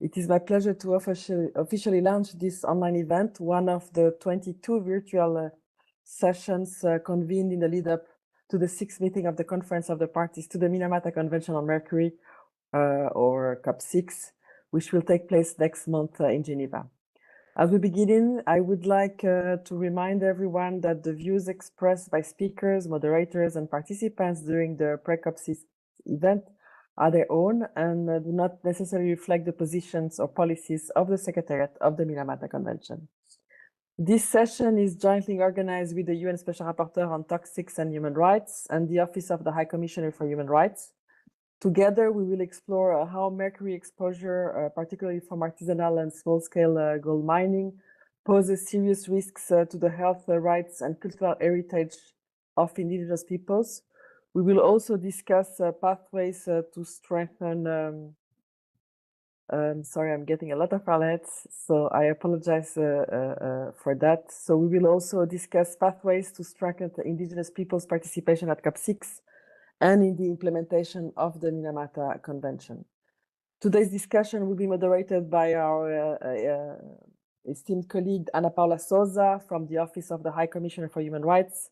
It is my pleasure to officially launch this online event, one of the 22 virtual sessions convened in the lead up to the 6th meeting of the Conference of the Parties to the Minamata Convention on Mercury, or COP6, which will take place next month in Geneva. As we begin, I would like to remind everyone that the views expressed by speakers, moderators, and participants during the pre-COP6 event are their own and do not necessarily reflect the positions or policies of the Secretariat of the Minamata Convention. This session is jointly organized with the UN Special Rapporteur on Toxics and Human Rights and the Office of the High Commissioner for Human Rights. Together, we will explore how mercury exposure, particularly from artisanal and small-scale gold mining, poses serious risks to the health, rights, and cultural heritage of indigenous peoples. We will also discuss pathways to strengthen. Sorry, I'm getting a lot of alerts, so I apologize for that. So we will also discuss pathways to strengthen the indigenous peoples' participation at COP6 and in the implementation of the Minamata Convention. Today's discussion will be moderated by our esteemed colleague Ana Paula Souza from the Office of the High Commissioner for Human Rights,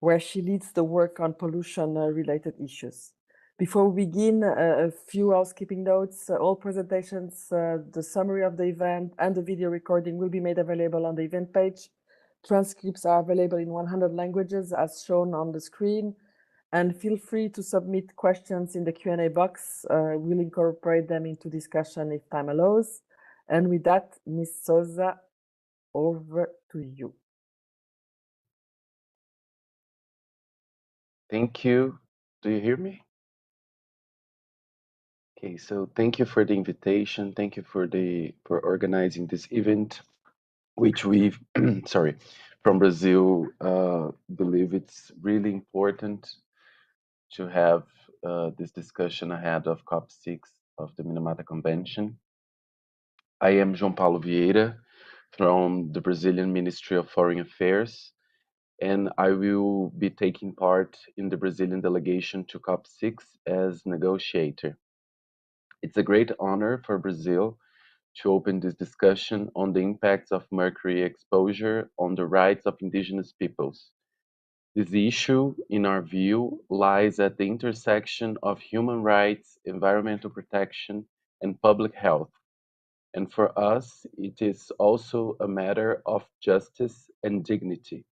where she leads the work on pollution-related issues. Before we begin, a few housekeeping notes. All presentations, the summary of the event, and the video recording will be made available on the event page. Transcripts are available in 100 languages as shown on the screen. And feel free to submit questions in the Q&A box. We'll incorporate them into discussion if time allows. And with that, Ms. Souza, over to you. Thank you. Do you hear me? Okay, so thank you for the invitation. Thank you for organizing this event, which we, sorry, from Brazil, believe it's really important to have this discussion ahead of COP6 of the Minamata Convention. I am João Paulo Vieira from the Brazilian Ministry of Foreign Affairs, and I will be taking part in the Brazilian delegation to COP6 as negotiator. It's a great honor for Brazil to open this discussion on the impacts of mercury exposure on the rights of indigenous peoples. This issue, in our view, lies at the intersection of human rights, environmental protection, and public health. And for us, it is also a matter of justice and dignity.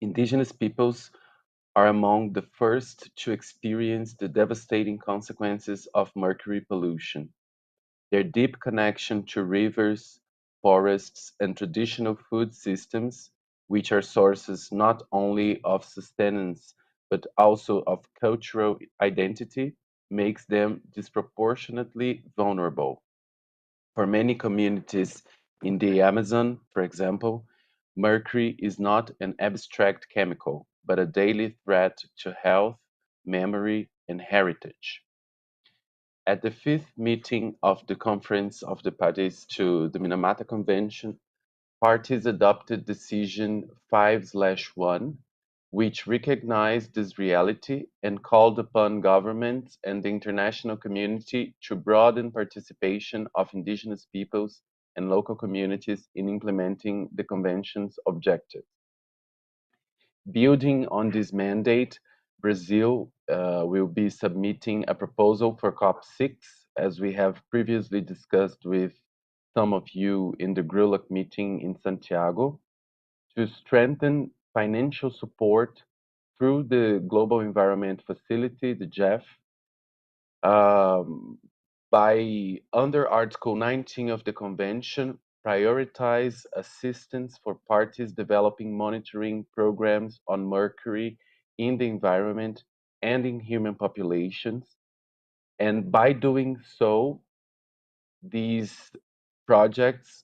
Indigenous peoples are among the first to experience the devastating consequences of mercury pollution. Their deep connection to rivers, forests, and traditional food systems, which are sources not only of sustenance but also of cultural identity, makes them disproportionately vulnerable. For many communities in the Amazon, for example, mercury is not an abstract chemical, but a daily threat to health, memory, and heritage. At the fifth meeting of the Conference of the Parties to the Minamata Convention, parties adopted Decision 5/1, which recognized this reality and called upon governments and the international community to broaden participation of indigenous peoples and local communities in implementing the Convention's objectives. Building on this mandate, Brazil will be submitting a proposal for COP6, as we have previously discussed with some of you in the GRULAC meeting in Santiago, to strengthen financial support through the Global Environment Facility, the GEF, by under Article 19 of the Convention, prioritize assistance for parties developing monitoring programs on mercury in the environment and in human populations. And by doing so, these projects,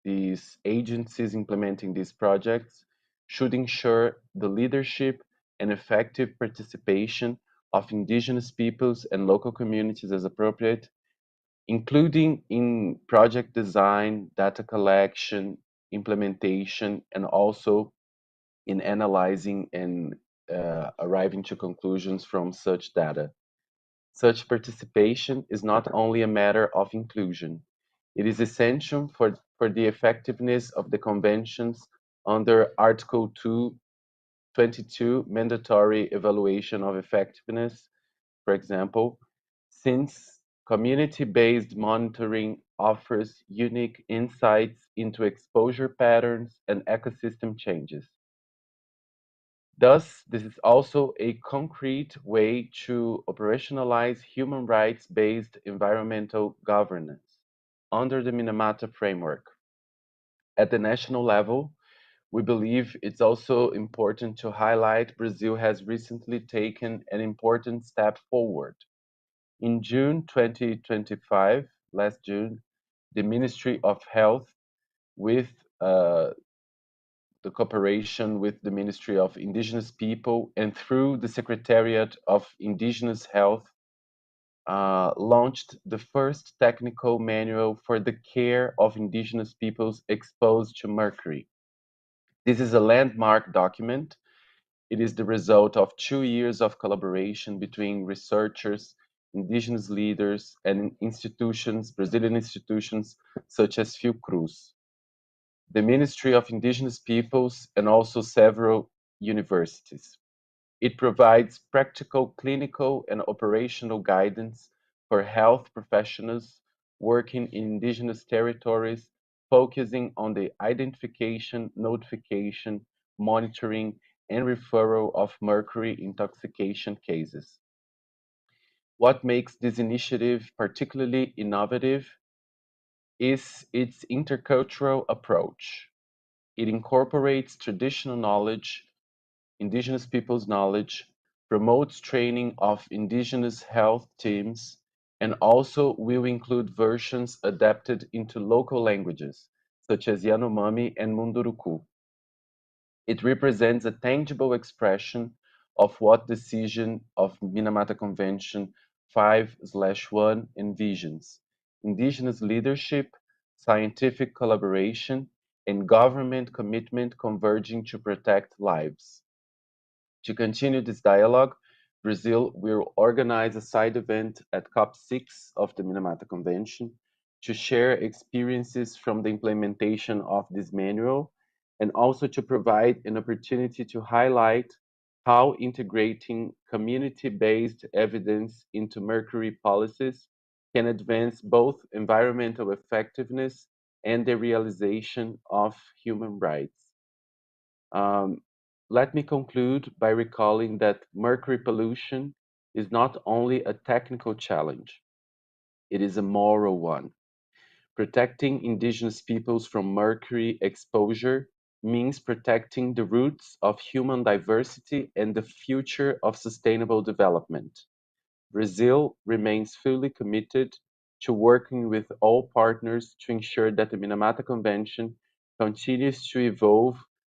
these agencies implementing these projects, should ensure the leadership and effective participation of indigenous peoples and local communities as appropriate, including in project design, data collection, implementation, and also in analyzing and arriving to conclusions from such data. Such participation is not only a matter of inclusion, it is essential for the effectiveness of the conventions under Article 222 mandatory evaluation of effectiveness, for example, since community-based monitoring offers unique insights into exposure patterns and ecosystem changes. Thus, this is also a concrete way to operationalize human rights-based environmental governance under the Minamata framework. At the national level, we believe it's also important to highlight Brazil has recently taken an important step forward. In June 2025, last June, the Ministry of Health, with the cooperation with the Ministry of Indigenous People and through the Secretariat of Indigenous Health, launched the first technical manual for the care of indigenous peoples exposed to mercury. This is a landmark document. It is the result of 2 years of collaboration between researchers, indigenous leaders, and institutions, Brazilian institutions such as Fiocruz, the Ministry of Indigenous Peoples, and also several universities. It provides practical, clinical, and operational guidance for health professionals working in indigenous territories, focusing on the identification, notification, monitoring, and referral of mercury intoxication cases. What makes this initiative particularly innovative is its intercultural approach. It incorporates traditional knowledge, indigenous peoples' knowledge, promotes training of indigenous health teams, and also will include versions adapted into local languages, such as Yanomami and Munduruku. It represents a tangible expression of what decision of Minamata Convention 5/1 envisions: indigenous leadership, scientific collaboration, and government commitment converging to protect lives. To continue this dialogue, Brazil will organize a side event at COP6 of the Minamata Convention to share experiences from the implementation of this manual and also to provide an opportunity to highlight how integrating community-based evidence into mercury policies can advance both environmental effectiveness and the realization of human rights. Um, Let me conclude by recalling that mercury pollution is not only a technical challenge, it is a moral one. Protecting indigenous peoples from mercury exposure means protecting the roots of human diversity and the future of sustainable development. Brazil remains fully committed to working with all partners to ensure that the Minamata Convention continues to evolve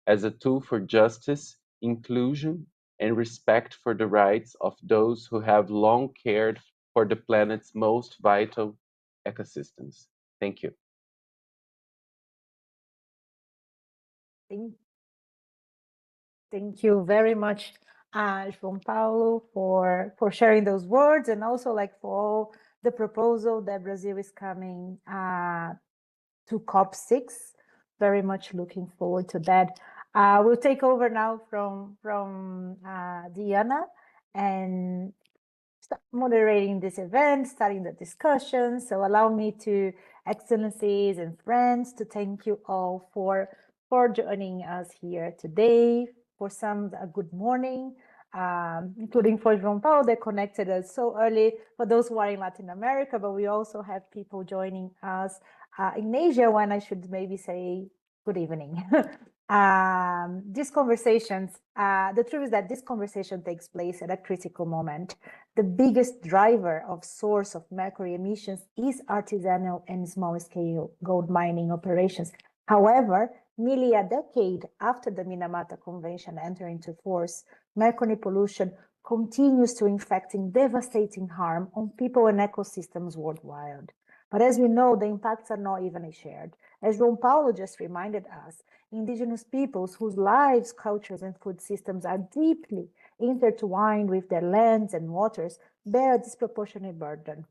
as a tool for justice, inclusion, and respect for the rights of those who have long cared for the planet's most vital ecosystems. Thank you. Thank, thank you very much, João Paulo, for sharing those words, and also like for all the proposal that Brazil is coming to COP6. Very much looking forward to that. We'll take over now from Diana and start moderating this event, starting the discussion. So allow me to, excellencies and friends, to thank you all for joining us here today. For some, a good morning, including for João Paulo, they connected us so early, for those who are in Latin America, but we also have people joining us in Asia, when I should maybe say good evening. These conversations, the truth is that this conversation takes place at a critical moment. The biggest driver of source of mercury emissions is artisanal and small-scale gold mining operations. However, nearly a decade after the Minamata Convention entered into force, mercury pollution continues to inflicting devastating harm on people and ecosystems worldwide. But as we know, the impacts are not evenly shared. As João Paulo just reminded us, indigenous peoples whose lives, cultures, and food systems are deeply intertwined with their lands and waters, bear a disproportionate burden,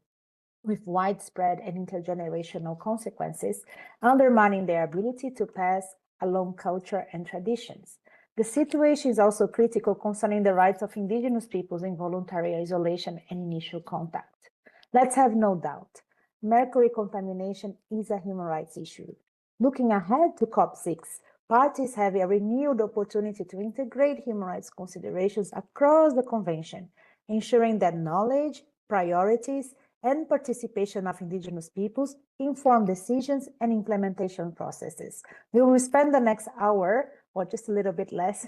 with widespread and intergenerational consequences, undermining their ability to pass along culture and traditions. The situation is also critical concerning the rights of indigenous peoples in voluntary isolation and initial contact. Let's have no doubt, mercury contamination is a human rights issue. Looking ahead to COP6, parties have a renewed opportunity to integrate human rights considerations across the convention, ensuring that knowledge, priorities, and participation of indigenous peoples inform decisions and implementation processes. We will spend the next hour, or just a little bit less,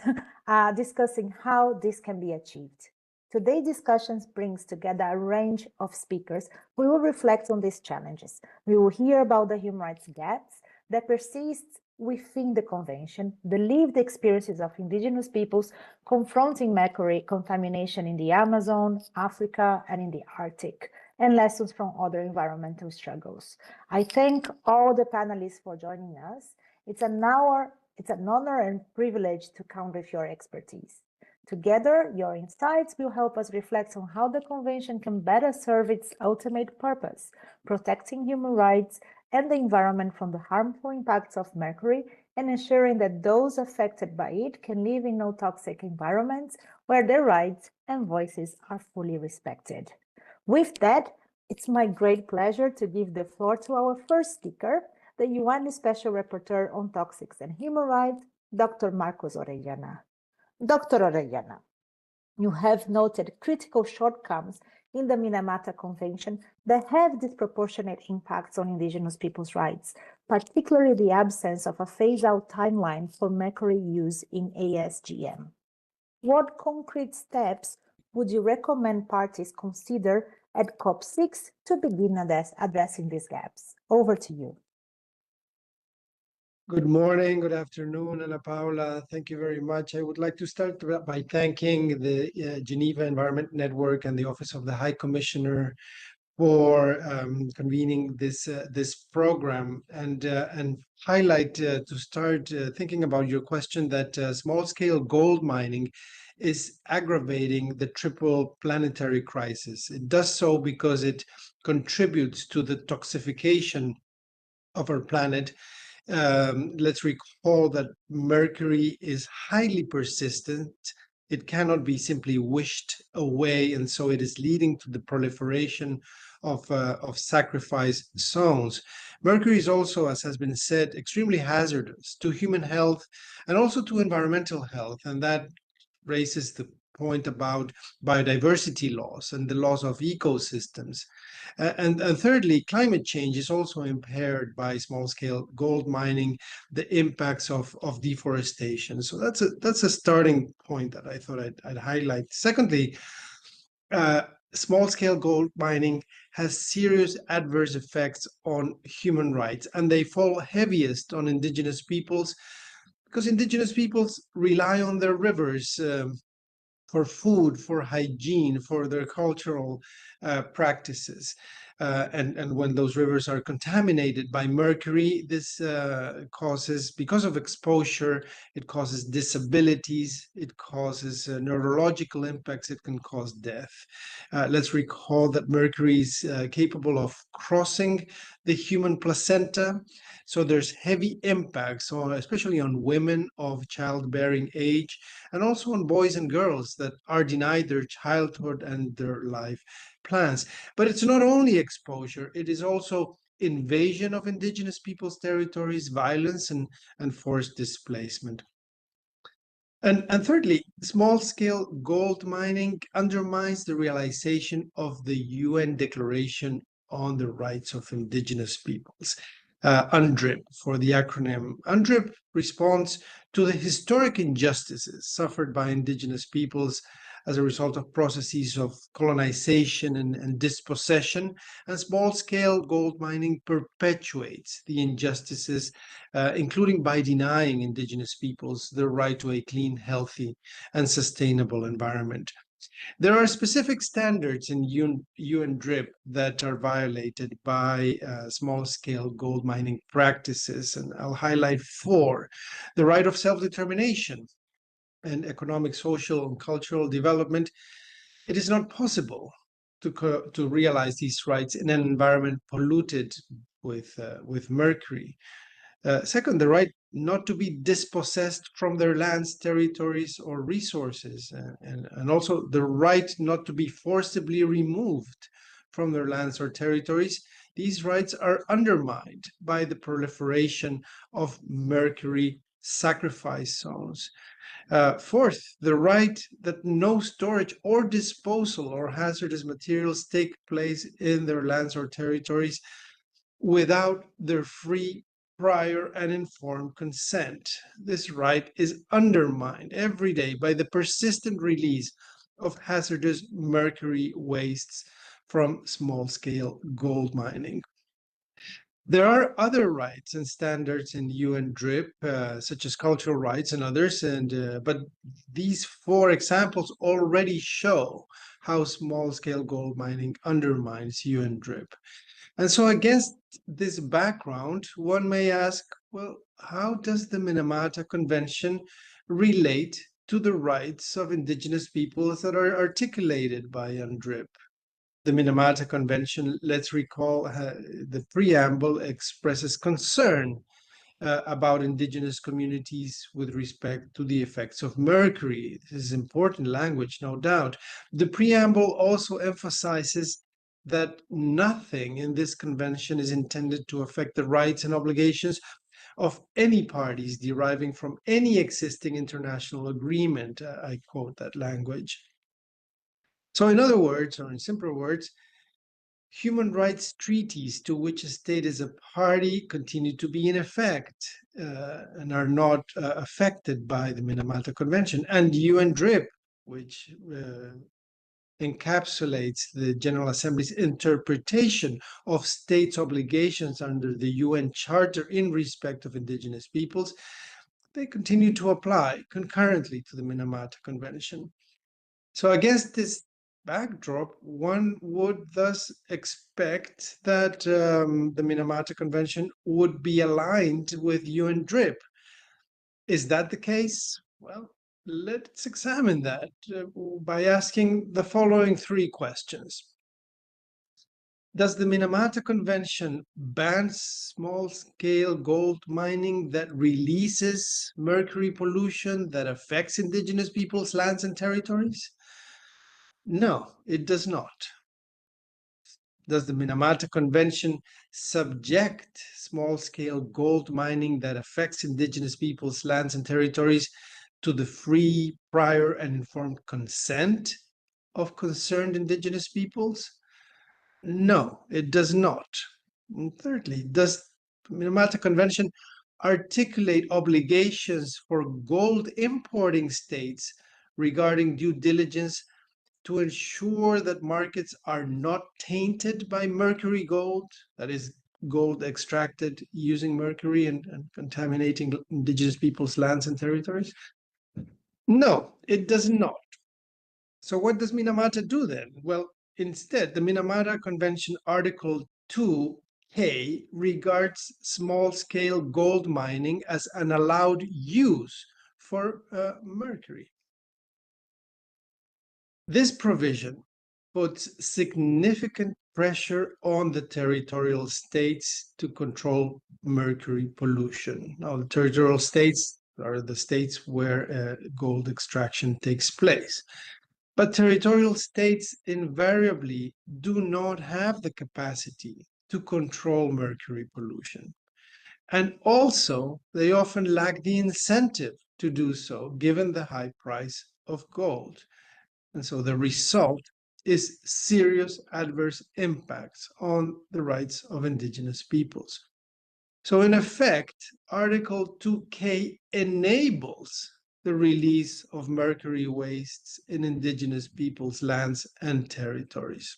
discussing how this can be achieved. Today's discussions brings together a range of speakers who will reflect on these challenges. We will hear about the human rights gaps that persist within the convention, the lived experiences of indigenous peoples confronting mercury contamination in the Amazon, Africa, and in the Arctic, and lessons from other environmental struggles. I thank all the panelists for joining us. It's an honor and privilege to count with your expertise. Together, your insights will help us reflect on how the convention can better serve its ultimate purpose, protecting human rights and the environment from the harmful impacts of mercury, and ensuring that those affected by it can live in no-toxic environments where their rights and voices are fully respected. With that, it's my great pleasure to give the floor to our first speaker, the UN Special Rapporteur on Toxics and Human Rights, Dr. Marcos Orellana. Dr. Orellana, you have noted critical shortcomings in the Minamata Convention that have disproportionate impacts on indigenous people's rights, particularly the absence of a phase-out timeline for mercury use in ASGM. What concrete steps would you recommend parties consider at COP6 to begin addressing these gaps? Over to you. Good morning, good afternoon, Ana Paula. Thank you very much. I would like to start by thanking the Geneva Environment Network and the Office of the High Commissioner for convening this program and highlight to start thinking about your question that small-scale gold mining is aggravating the triple planetary crisis. It does so because it contributes to the toxification of our planet. Let's recall that mercury is highly persistent. It cannot be simply wished away, and so it is leading to the proliferation of sacrifice zones. Mercury is also, as has been said, extremely hazardous to human health and also to environmental health, and that raises the point about biodiversity loss and the loss of ecosystems. And thirdly, climate change is also impaired by small-scale gold mining, the impacts of deforestation. So that's a starting point that I thought I'd highlight. Secondly, small-scale gold mining has serious adverse effects on human rights, and they fall heaviest on indigenous peoples because indigenous peoples rely on their rivers for food, for hygiene, for their cultural practices. And when those rivers are contaminated by mercury, this causes, because of exposure, it causes disabilities, it causes neurological impacts, it can cause death. Let's recall that mercury is capable of crossing the human placenta. So there's heavy impacts, especially on women of childbearing age, and also on boys and girls that are denied their childhood and their life plans. But it's not only exposure, it is also invasion of indigenous peoples' territories, violence, and forced displacement. And thirdly, small-scale gold mining undermines the realization of the UN Declaration on the Rights of Indigenous Peoples. UNDRIP for the acronym. UNDRIP responds to the historic injustices suffered by indigenous peoples as a result of processes of colonization and dispossession, and small-scale gold mining perpetuates the injustices, including by denying indigenous peoples the right to a clean, healthy, and sustainable environment. There are specific standards in UNDRIP that are violated by small-scale gold mining practices, and I'll highlight four. The right of self-determination, and economic, social, and cultural development, it is not possible to realize these rights in an environment polluted with mercury. Second, the right not to be dispossessed from their lands, territories, or resources, and also the right not to be forcibly removed from their lands or territories. These rights are undermined by the proliferation of mercury sacrifice zones. Fourth, the right that no storage or disposal or hazardous materials take place in their lands or territories without their free, prior, and informed consent. This right is undermined every day by the persistent release of hazardous mercury wastes from small-scale gold mining. There are other rights and standards in UN DRIP, such as cultural rights and others, but these four examples already show how small-scale gold mining undermines UN DRIP. And so against this background, one may ask, well, how does the Minamata Convention relate to the rights of indigenous peoples that are articulated by UNDRIP? The Minamata Convention, let's recall, the preamble expresses concern about indigenous communities with respect to the effects of mercury. This is important language, no doubt. The preamble also emphasizes that nothing in this convention is intended to affect the rights and obligations of any parties deriving from any existing international agreement. I quote that language. So in other words, or in simpler words, human rights treaties to which a state is a party continue to be in effect and are not affected by the Minamata Convention. And UN DRIP, which encapsulates the General Assembly's interpretation of states' obligations under the UN Charter in respect of indigenous peoples, they continue to apply concurrently to the Minamata Convention. So against this backdrop, one would thus expect that the Minamata Convention would be aligned with UN DRIP. Is that the case? Well, let's examine that by asking the following three questions. Does the Minamata Convention ban small-scale gold mining that releases mercury pollution that affects indigenous peoples' lands and territories? No, it does not. Does the Minamata Convention subject small-scale gold mining that affects indigenous peoples' lands and territories to the free, prior, and informed consent of concerned indigenous peoples? No, it does not. And thirdly, does the Minamata Convention articulate obligations for gold importing states regarding due diligence to ensure that markets are not tainted by mercury gold, that is, gold extracted using mercury and contaminating indigenous peoples' lands and territories? No, it does not. So what does Minamata do then? Well, instead, the Minamata Convention Article 2K regards small-scale gold mining as an allowed use for mercury. This provision puts significant pressure on the territorial states to control mercury pollution. Now, the territorial states are the states where gold extraction takes place. But territorial states invariably do not have the capacity to control mercury pollution. And also, they often lack the incentive to do so, given the high price of gold. And so the result is serious adverse impacts on the rights of indigenous peoples. So in effect, Article 2K enables the release of mercury wastes in indigenous peoples' lands and territories.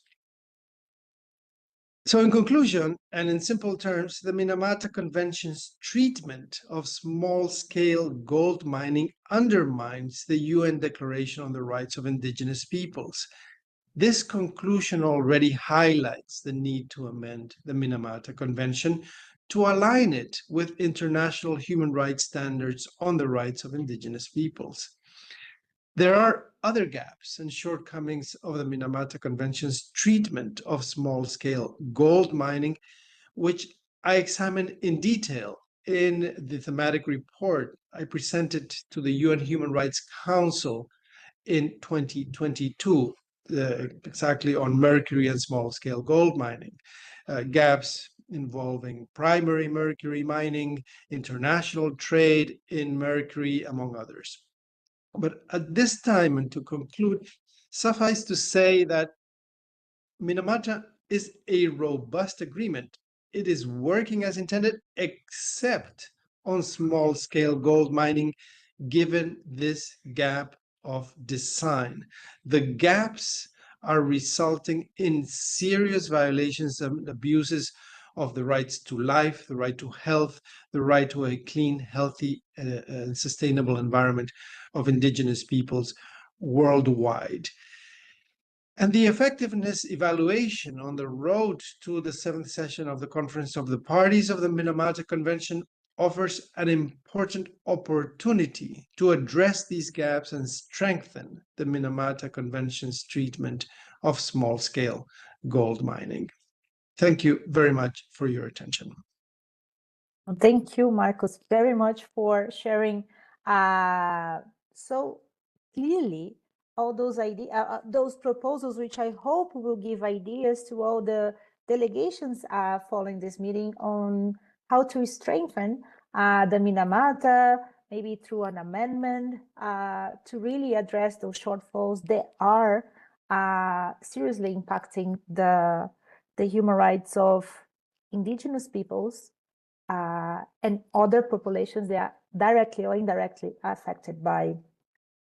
So in conclusion, and in simple terms, the Minamata Convention's treatment of small-scale gold mining undermines the UN Declaration on the Rights of Indigenous Peoples. This conclusion already highlights the need to amend the Minamata Convention to align it with international human rights standards on the rights of indigenous peoples. There are other gaps and shortcomings of the Minamata Convention's treatment of small-scale gold mining, which I examined in detail in the thematic report I presented to the UN Human Rights Council in 2022, exactly on mercury and small-scale gold mining. Gaps involving primary mercury mining, international trade in mercury, among others. But at this time, and to conclude, suffice to say that Minamata is a robust agreement. It is working as intended, except on small-scale gold mining, given this gap of design. The gaps are resulting in serious violations and abuses of the rights to life, the right to health, the right to a clean, healthy, and sustainable environment of indigenous peoples worldwide. And the effectiveness evaluation on the road to the 7th session of the Conference of the Parties of the Minamata Convention offers an important opportunity to address these gaps and strengthen the Minamata Convention's treatment of small-scale gold mining. Thank you very much for your attention. Thank you, Marcos, very much for sharing so clearly all those ideas, those proposals, which I hope will give ideas to all the delegations following this meeting on how to strengthen the Minamata, maybe through an amendment to really address those shortfalls that are seriously impacting the human rights of indigenous peoples and other populations that are directly or indirectly affected by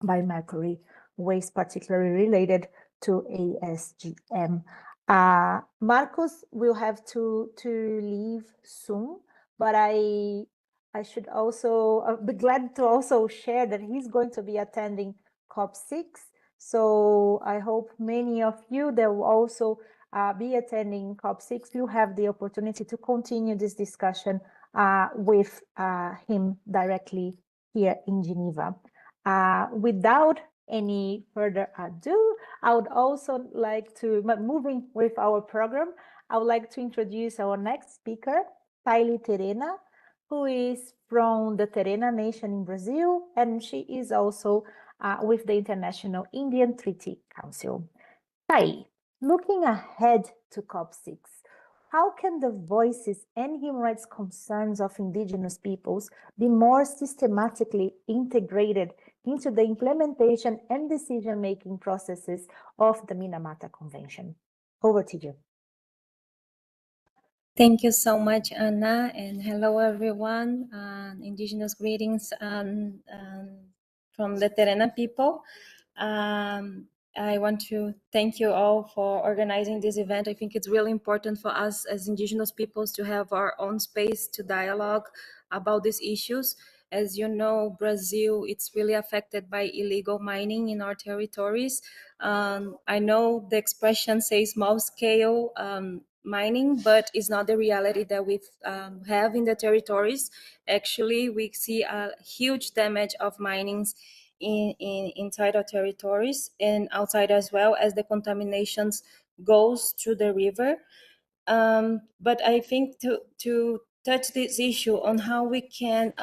mercury waste, particularly related to ASGM. Marcos will have to leave soon, but I should also be glad to also share that he's going to be attending COP6. So I hope many of you that will also be attending COP6 will have the opportunity to continue this discussion with him directly here in Geneva. Without any further ado, I would also like to, moving with our program, I would like to introduce our next speaker, Taili Terena, who is from the Terena Nation in Brazil, and she is also with the International Indian Treaty Council. Taili, looking ahead to COP6, how can the voices and human rights concerns of indigenous peoples be more systematically integrated into the implementation and decision-making processes of the Minamata Convention? Over to you. Thank you so much, Anna, and hello, everyone. Indigenous greetings from the Terena people. I want to thank you all for organizing this event. I think it's really important for us as indigenous peoples to have our own space to dialogue about these issues. As you know, Brazil, it's really affected by illegal mining in our territories. I know the expression says small scale mining, but it's not the reality that we have in the territories. Actually, we see a huge damage of minings inside our territories and outside as well, as the contaminations goes to the river. But I think to touch this issue on how we can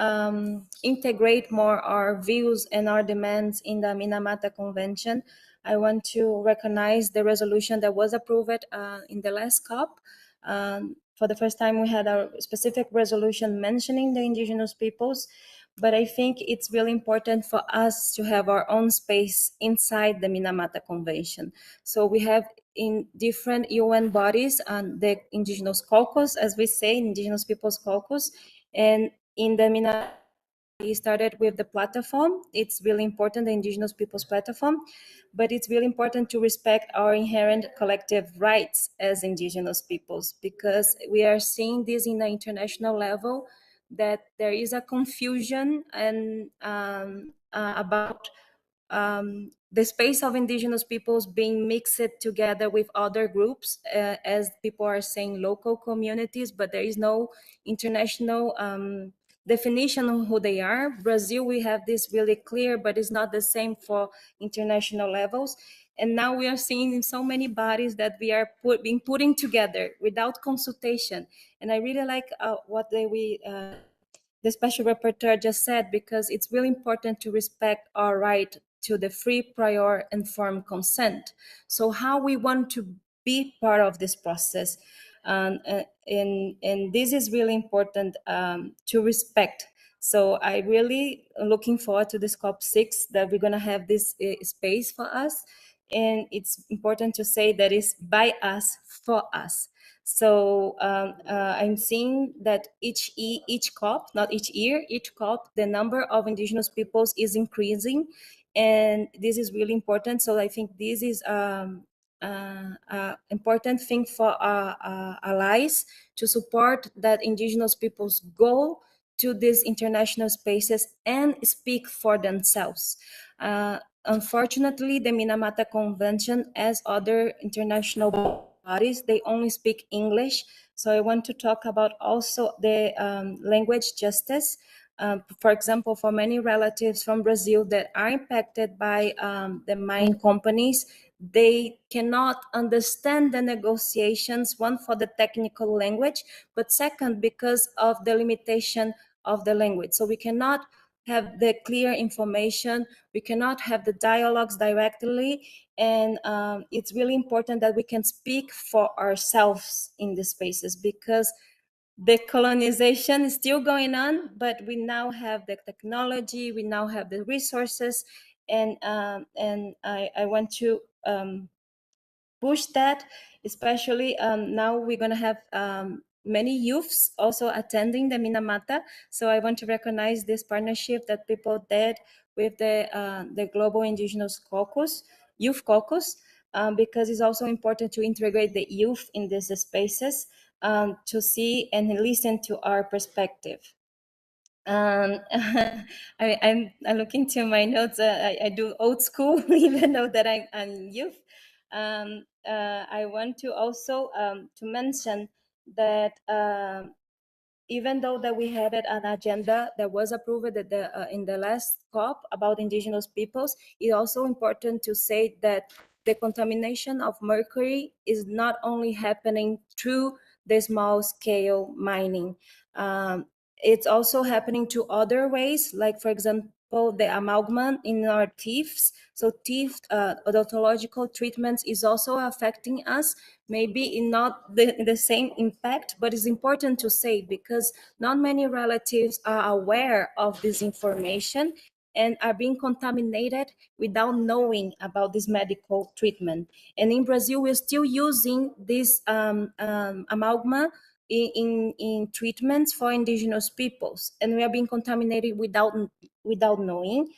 integrate more our views and our demands in the Minamata Convention, I want to recognize the resolution that was approved in the last COP. For the first time, we had a specific resolution mentioning the indigenous peoples, but I think it's really important for us to have our own space inside the Minamata Convention. So we have in different UN bodies, the Indigenous Caucus, as we say, Indigenous Peoples Caucus, and in the Minamata, we started with the platform. It's really important, the Indigenous Peoples Platform, but it's really important to respect our inherent collective rights as Indigenous peoples, because we are seeing this in the international level, that there is a confusion and about the space of indigenous peoples being mixed together with other groups, as people are saying local communities, but there is no international definition of who they are. Brazil, we have this really clear, but it's not the same for international levels. And now we are seeing in so many bodies that we are being putting together without consultation. And I really like what the special rapporteur just said, because it's really important to respect our right to the free, prior, informed consent. So how we want to be part of this process. And this is really important to respect. So I really looking forward to this COP6, that we're going to have this space for us. And it's important to say that it's by us, for us. So I'm seeing that each COP, not each year, each COP, the number of indigenous peoples is increasing. And this is really important. So I think this is important thing for our allies to support that indigenous peoples go to these international spaces and speak for themselves. Unfortunately, the Minamata Convention, as other international bodies, they only speak English. So I want to talk about also the language justice. For example, for many relatives from Brazil that are impacted by the mine companies, they cannot understand the negotiations, one, for the technical language, but second, because of the limitation of the language. So we cannot have the clear information, we cannot have the dialogues directly, and it's really important that we can speak for ourselves in these spaces, because the colonization is still going on, but we now have the technology, we now have the resources, and I want to push that, especially now we're going to have many youths also attending the Minamata. So I want to recognize this partnership that people did with the Global Indigenous Caucus, Youth Caucus, because it's also important to integrate the youth in these spaces to see and listen to our perspective. I'm looking to my notes. I do old school, even though that I'm youth. I want to also to mention that even though that we had an agenda that was approved at in the last COP about indigenous peoples, it's also important to say that the contamination of mercury is not only happening through the small scale mining. It's also happening to other ways, like, for example, the amalgam in our teeth. So teeth odontological treatments is also affecting us, maybe in not the same impact, but it's important to say, because not many relatives are aware of this information and are being contaminated without knowing about this medical treatment. And in Brazil, we're still using this amalgam in treatments for indigenous peoples, and we are being contaminated without knowing.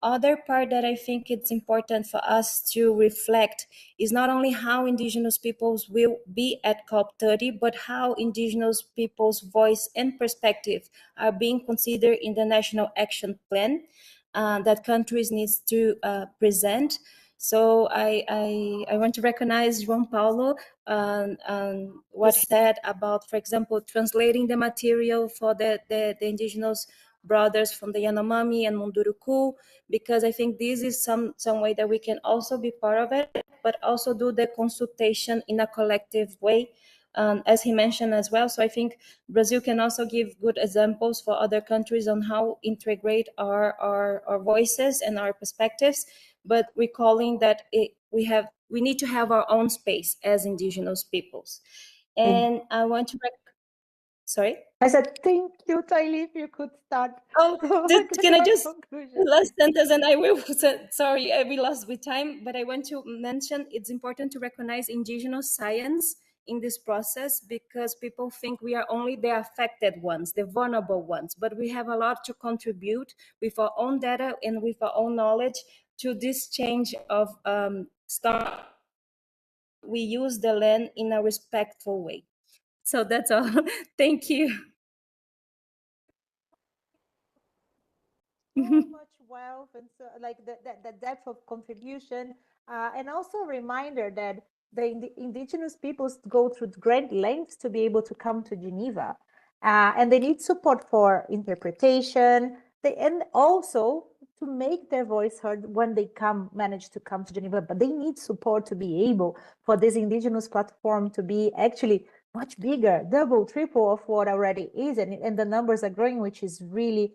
Other part that I think it's important for us to reflect is not only how indigenous peoples will be at COP30, but how indigenous peoples' voice and perspective are being considered in the National Action Plan that countries needs to present. So I want to recognize João Paulo what he said about, for example, translating the material for the indigenous brothers from the Yanomami and Munduruku, because I think this is some way that we can also be part of it, but also do the consultation in a collective way, as he mentioned as well. So I think Brazil can also give good examples for other countries on how integrate our voices and our perspectives, but recalling that we need to have our own space as indigenous peoples. And I want to sorry? I said, thank you, Tylee, if you could start. Oh, can I just conclusion? last sentence, and I will, sorry, we lost with time, but I want to mention it's important to recognize indigenous science in this process, because people think we are only the affected ones, the vulnerable ones, but we have a lot to contribute with our own data and with our own knowledge to this change of start. We use the land in a respectful way. So that's all. Thank you. So much wealth, and so like the depth of contribution, and also a reminder that the indigenous peoples go through great lengths to be able to come to Geneva. And they need support for interpretation, and also to make their voice heard when they manage to come to Geneva, but they need support to be able for this indigenous platform to be actually much bigger, double, triple of what already is, and the numbers are growing, which is really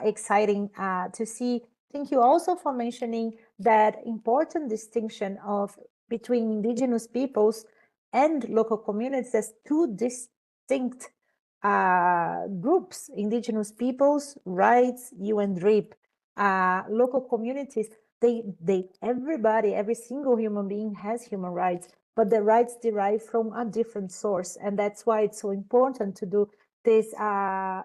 exciting to see. Thank you also for mentioning that important distinction of between indigenous peoples and local communities as two distinct groups: indigenous peoples, rights, UN DRIP, local communities. Everybody, every single human being has human rights, but the rights derive from a different source, and that's why it's so important to do this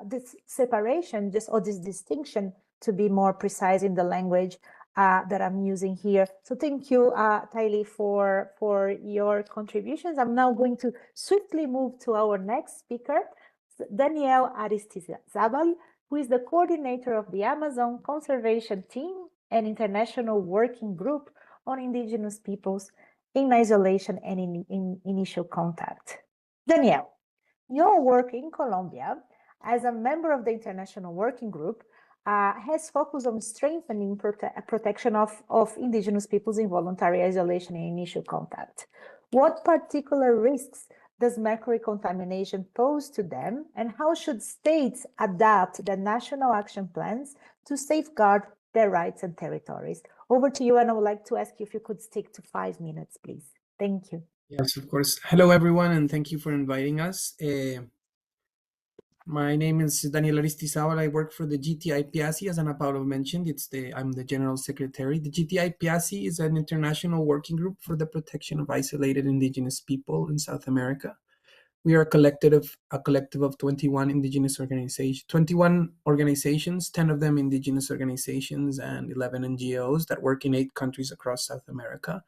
this separation, or this distinction, to be more precise in the language that I'm using here. So thank you, Tylee, for your contributions. I'm now going to swiftly move to our next speaker, Danielle Aristizabal, who is the coordinator of the Amazon Conservation Team and International Working Group on Indigenous Peoples in Isolation and in Initial Contact. Danielle, your work in Colombia as a member of the International Working Group has focused on strengthening protection of indigenous peoples in voluntary isolation and initial contact. What particular risks does mercury contamination pose to them, and how should states adapt their national action plans to safeguard their rights and territories? Over to you, and I would like to ask you if you could stick to 5 minutes, please. Thank you. Yes, of course. Hello, everyone, and thank you for inviting us. My name is Daniel Aristizabal. I work for the GTI PIASI, as Ana Paula mentioned. I'm the General Secretary. The GTI PIASI is an international working group for the protection of isolated indigenous people in South America. We are a collective of 21 indigenous organizations, 21 organizations, 10 of them indigenous organizations, and 11 NGOs that work in 8 countries across South America.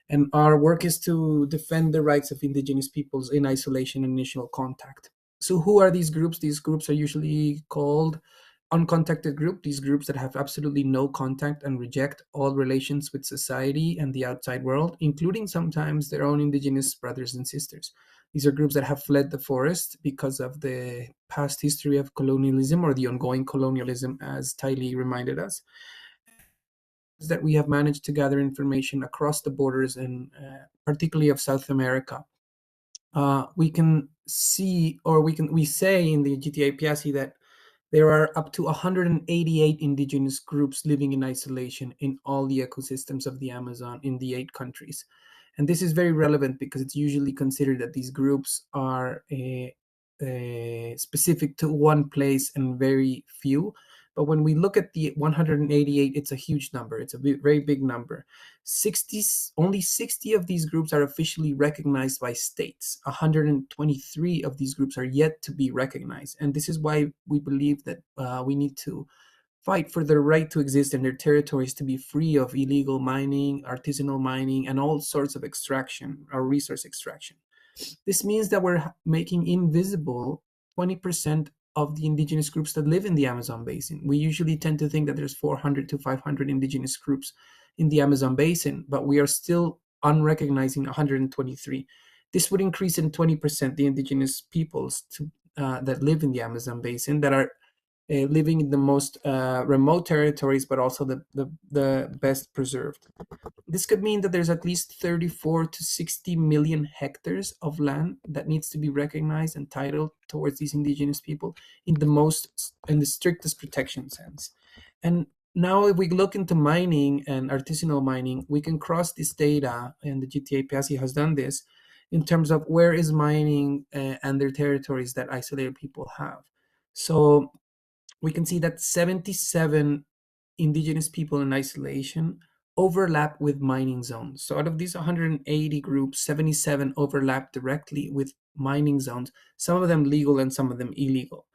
And our work is to defend the rights of indigenous peoples in isolation and initial contact. So who are these groups? These groups are usually called uncontacted group, these groups that have absolutely no contact and reject all relations with society and the outside world, including sometimes their own indigenous brothers and sisters. These are groups that have fled the forest because of the past history of colonialism, or the ongoing colonialism, as Tylee reminded us. That we have managed to gather information across the borders, and particularly of South America. We can see, or we say in the GTA PIASI that there are up to 188 indigenous groups living in isolation in all the ecosystems of the Amazon in the 8 countries. And this is very relevant because it's usually considered that these groups are specific to one place and very few. But when we look at the 188, it's a huge number. It's a very big number. Only 60 of these groups are officially recognized by states. 123 of these groups are yet to be recognized. And this is why we believe that we need to fight for their right to exist in their territories, to be free of illegal mining, artisanal mining, and all sorts of extraction or resource extraction. This means that we're making invisible 20% of the indigenous groups that live in the Amazon basin. We usually tend to think that there's 400 to 500 indigenous groups in the Amazon basin, but we are still unrecognizing 123. This would increase in 20% the indigenous peoples that live in the Amazon basin, that are living in the most remote territories, but also the best preserved. This could mean that there's at least 34 to 60 million hectares of land that needs to be recognized and titled towards these indigenous people in the strictest protection sense. And now if we look into mining and artisanal mining, we can cross this data, and the GTA PIASI has done this, in terms of where is mining and their territories that isolated people have. So we can see that 77 indigenous people in isolation overlap with mining zones. So out of these 180 groups, 77 overlap directly with mining zones, some of them legal and some of them illegal.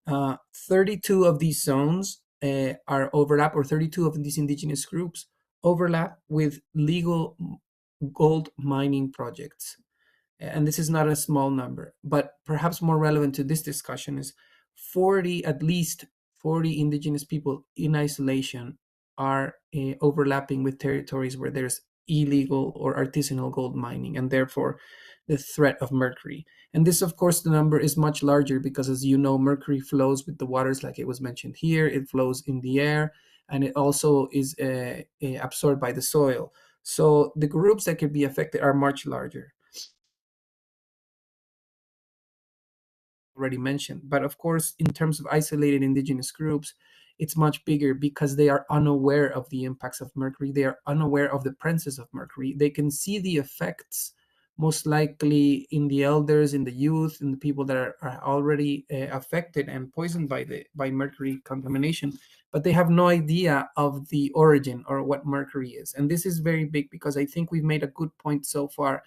32 of these zones are overlap, or 32 of these indigenous groups overlap with legal gold mining projects. And this is not a small number, but perhaps more relevant to this discussion is at least 40 indigenous people in isolation are overlapping with territories where there's illegal or artisanal gold mining, and therefore the threat of mercury. And this, of course, the number is much larger because, as you know, mercury flows with the waters, like it was mentioned here. It flows in the air, and it also is absorbed by the soil. So the groups that could be affected are much larger. Already mentioned, but of course, in terms of isolated indigenous groups, it's much bigger because they are unaware of the impacts of mercury. They are unaware of the presence of mercury. They can see the effects most likely in the elders, in the youth, in the people that are already affected and poisoned by mercury contamination, but they have no idea of the origin or what mercury is. And this is very big because I think we've made a good point so far,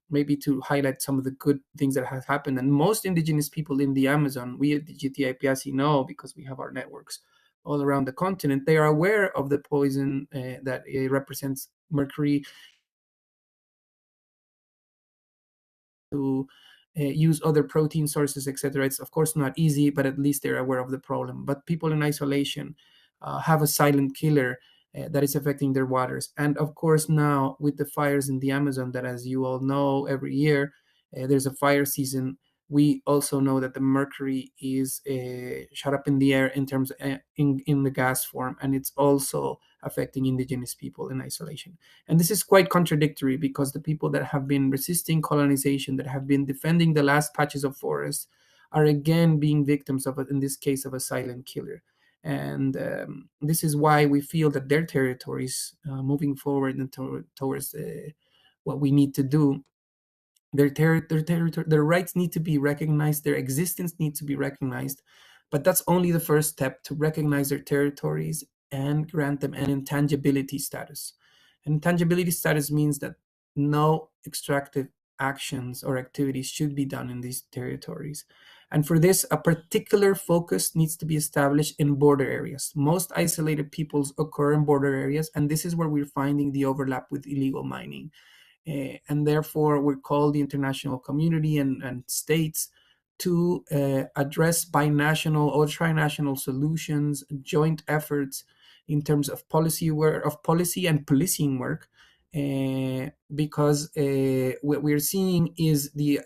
maybe to highlight some of the good things that have happened. And most indigenous people in the Amazon, we at the GTIPASI know, because we have our networks all around the continent, they are aware of the poison that represents mercury, to use other protein sources, etc. It's of course not easy, but at least they're aware of the problem. But people in isolation have a silent killer that is affecting their waters. And of course, now with the fires in the Amazon, that, as you all know, every year there's a fire season, we also know that the mercury is shot up in the air in terms of, in the gas form, and it's also affecting indigenous people in isolation. And this is quite contradictory because the people that have been resisting colonization, that have been defending the last patches of forest, are again being victims of, in this case, of a silent killer. And this is why we feel that their territories, moving forward and towards what we need to do, their rights need to be recognized, their existence needs to be recognized. But that's only the first step, to recognize their territories and grant them an intangibility status. An intangibility status means that no extractive actions or activities should be done in these territories. And for this, a particular focus needs to be established in border areas. Most isolated peoples occur in border areas, and this is where we're finding the overlap with illegal mining. And therefore, we call the international community and states to address binational or trinational solutions, joint efforts in terms of policy and policing work, because what we're seeing is the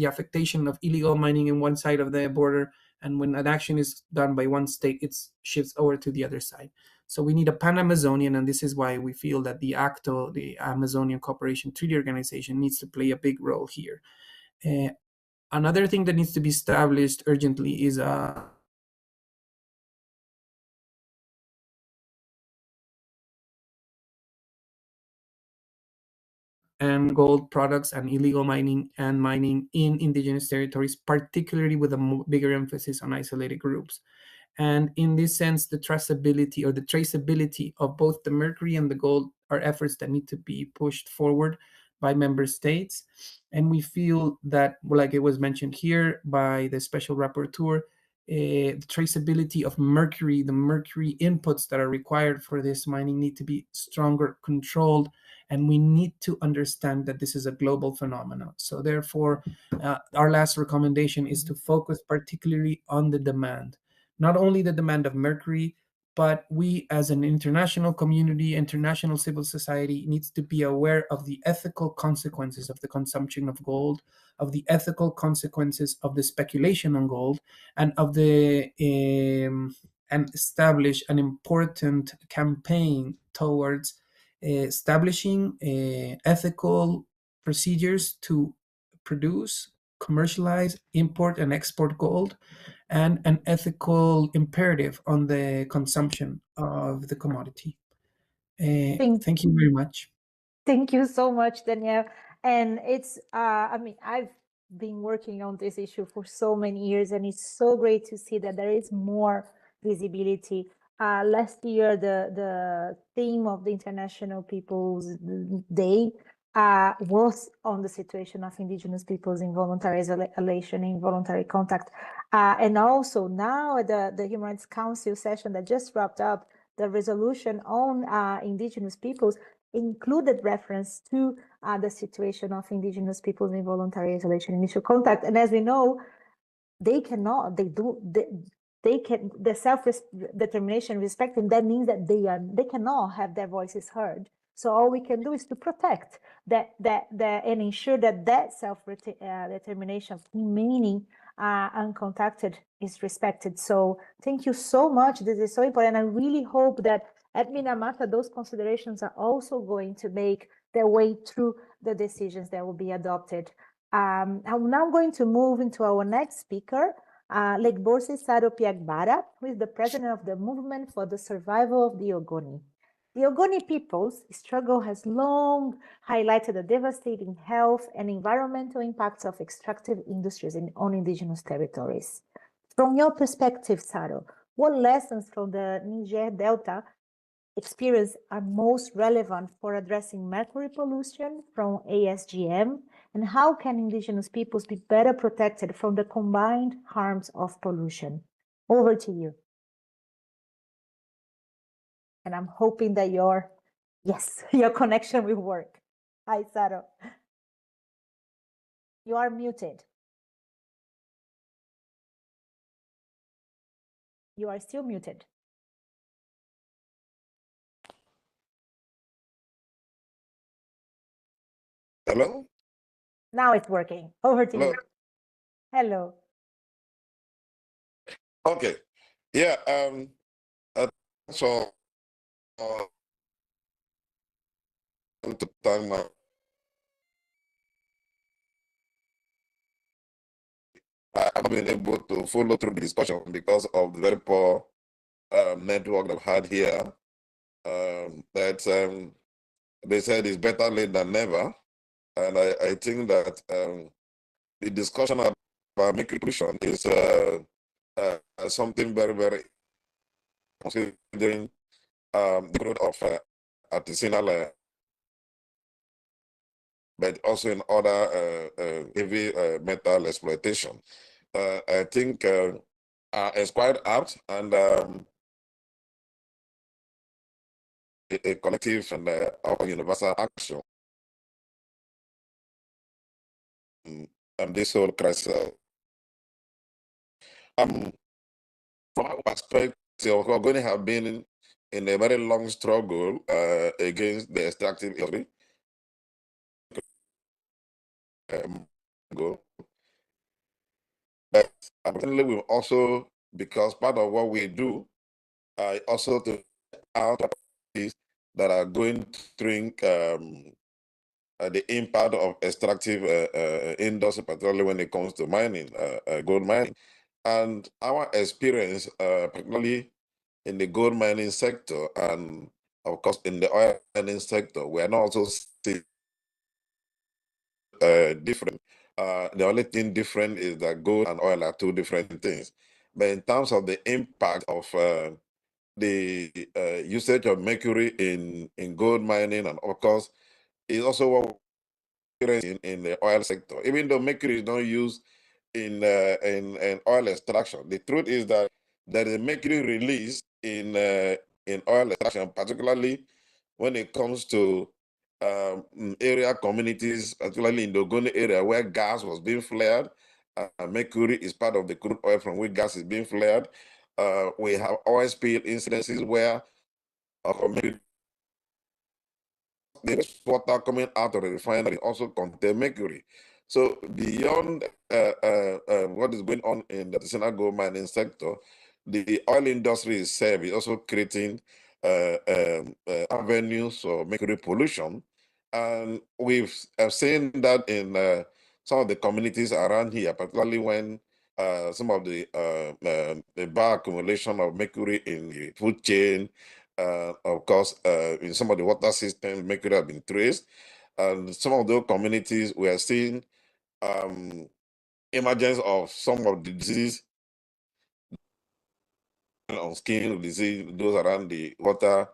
affectation of illegal mining in one side of the border, and when an action is done by one state, it shifts over to the other side. So we need a Pan-Amazonian, and this is why we feel that the ACTO, the Amazonian Cooperation Treaty Organization, needs to play a big role here. Another thing that needs to be established urgently is and gold products and illegal mining in indigenous territories, particularly with a bigger emphasis on isolated groups. And in this sense, the traceability or the traceability of both the mercury and the gold are efforts that need to be pushed forward by member states. And we feel that, like it was mentioned here by the special rapporteur, the traceability of mercury, the mercury inputs that are required for this mining need to be stronger controlled. And we need to understand that this is a global phenomenon. So therefore, our last recommendation is to focus particularly on the demand. Not only the demand of mercury, but we as an international community, international civil society, needs to be aware of the ethical consequences of the consumption of gold, of the ethical consequences of the speculation on gold, and of the and establish an important campaign towards establishing ethical procedures to produce, commercialize, import, and export gold, and an ethical imperative on the consumption of the commodity. Thank you very much. Thank you so much, Danielle. And it's, I mean, I've been working on this issue for so many years, and it's so great to see that there is more visibility. Last year, the theme of the International Peoples Day was on the situation of indigenous peoples in voluntary isolation, in voluntary contact. And also now the Human Rights Council session that just wrapped up, the resolution on indigenous peoples included reference to the situation of indigenous peoples in voluntary isolation, initial contact. And as we know, they cannot, they can, the self-determination respecting, that means that they cannot have their voices heard. So all we can do is to protect that and ensure that self-determination of remaining uncontacted is respected. So thank you so much. This is so important. I really hope that at Minamata, those considerations are also going to make their way through the decisions that will be adopted. I'm now going to move into our next speaker, Legborse Saro Piagbara, who is the president of the Movement for the Survival of the Ogoni. The Ogoni people's struggle has long highlighted the devastating health and environmental impacts of extractive industries on indigenous territories. From your perspective, Saro, what lessons from the Niger Delta experience are most relevant for addressing mercury pollution from ASGM, and how can indigenous peoples be better protected from the combined harms of pollution? Over to you. And I'm hoping that your connection will work. Hi, Saro. You are muted. You are still muted. Hello? Now it's working. Over to Hello? you. Hello. Okay. Yeah, so to time now. I haven't been able to follow through the discussion because of the very poor network I've had here. They said it's better late than never. And I think that the discussion about mercury pollution is something very, very considering the growth of artisanal, but also in other heavy metal exploitation. I think it's quite apt, and a collective and our universal action and this whole crisis. From our perspective, we're going to have been in a very long struggle against the extractive industry. But unfortunately, we also, because part of what we do, also to out that are going to drink the impact of extractive industry, particularly when it comes to mining, gold mining. And our experience, particularly in the gold mining sector and of course in the oil mining sector, we are not also seeing different. The only thing different is that gold and oil are two different things. But in terms of the impact of the usage of mercury in gold mining, and of course, is also what in the oil sector. Even though mercury is not used in oil extraction, the truth is that there is mercury release in oil extraction, particularly when it comes to area communities, particularly in the Ogoni area where gas was being flared. Mercury is part of the crude oil from which gas is being flared. We have oil spill incidences where mercury, the water coming out of the refinery also contain mercury. So beyond what is going on in the artisanal gold mining sector, the oil industry itself is also creating avenues for mercury pollution. And we've seen that in some of the communities around here, particularly when some of the bioaccumulation of mercury in the food chain, of course, in some of the water systems, mercury have been traced. And some of those communities, we are seeing emergence of some of the disease on skin disease, those around the water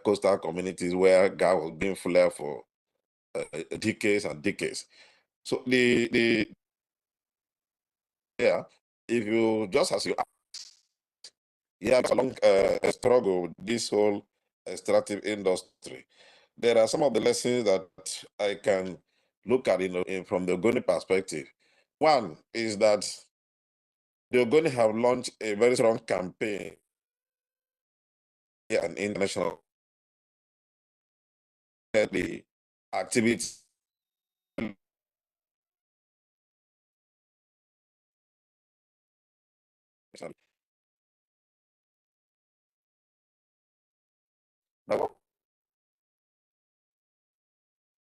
coastal communities where gas was being flared for decades and decades. So if you just as you a long struggle with this whole extractive industry, there are some of the lessons that I can look at from the Ogoni perspective. One is that the Ogoni have launched a very strong campaign and international the activity.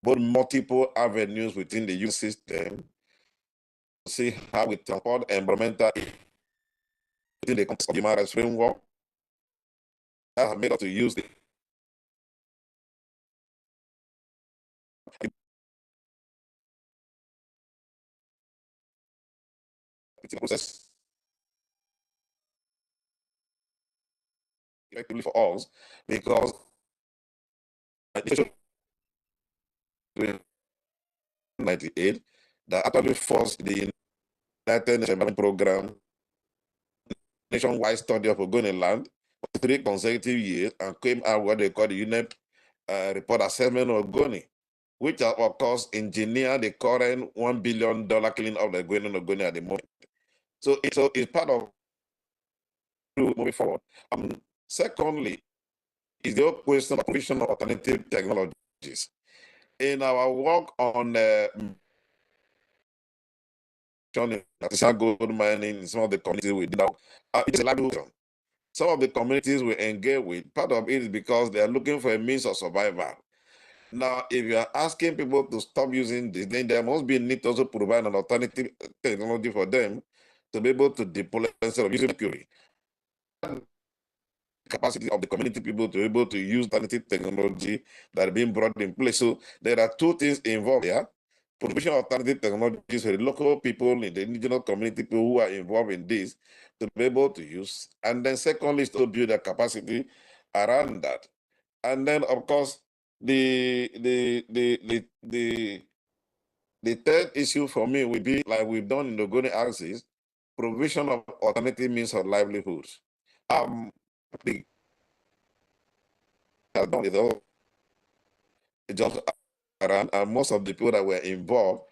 Both multiple avenues within the youth system, see how we transport environmental within the context of human rights framework that have made us to use the process effectively for us, because 1998 that actually forced the United Nations Environment Program nationwide study of Ogoni land for 3 consecutive years and came out what they call the UNEP report assessment of Ogoni, which has of course engineered the current $1 billion cleaning of the Ogoni at the moment. So it's part of moving forward. Secondly, is the whole question of provision of alternative technologies. In our work on artisanal gold mining in some of the communities we did now, it's a livelihood. Some of the communities we engage with, part of it is because they are looking for a means of survival. Now, if you are asking people to stop using this, then there must be a need to also provide an alternative technology for them to be able to deploy instead of using Mercury. Capacity of the community people to be able to use alternative technology that are being brought in place. So there are 2 things involved here. Provision of alternative technologies for the local people in the indigenous community people who are involved in this to be able to use. And then secondly is to build a capacity around that. And then of course the third issue for me would be, like we've done in the Ogoni axis, provision of alternative means of livelihoods. The has done it all. It just around, and most of the people that were involved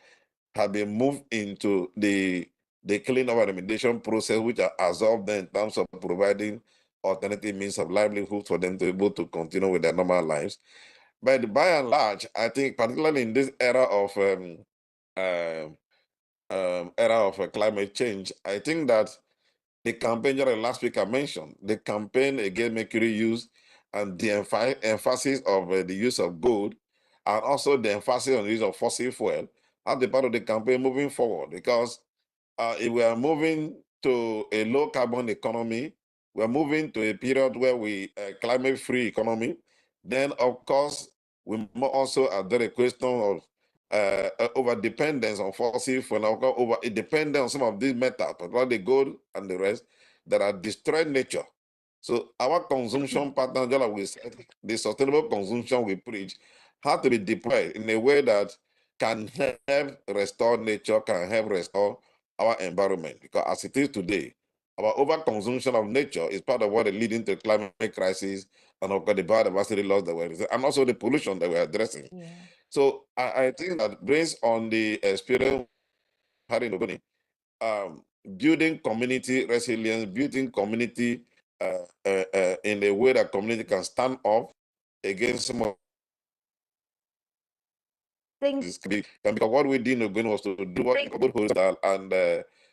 have been moved into the clean up and remediation process, which are absorbed in terms of providing alternative means of livelihood for them to be able to continue with their normal lives. But by and large, I think particularly in this era of climate change, I think that the campaign that last week I mentioned, the campaign against mercury use and the emphasis of the use of gold, and also the emphasis on the use of fossil fuel, are the part of the campaign moving forward. Because if we are moving to a low carbon economy, we're moving to a period where we climate free economy, then of course we must also address the question of over dependence on fossil fuel, over dependence on some of these metals, particularly the gold and the rest, that are destroying nature. So our consumption pattern, just like we said, the sustainable consumption we preach, has to be deployed in a way that can help restore nature, can help restore our environment. Because as it is today, our overconsumption of nature is part of what is leading to climate crisis and of course the biodiversity loss that we're and also the pollution that we're addressing. Yeah. So I think that based on the experience had in Ogoni, building community resilience, building community in a way that community can stand up against some of this. Because what we did in Ogoni was to do what both horizontal and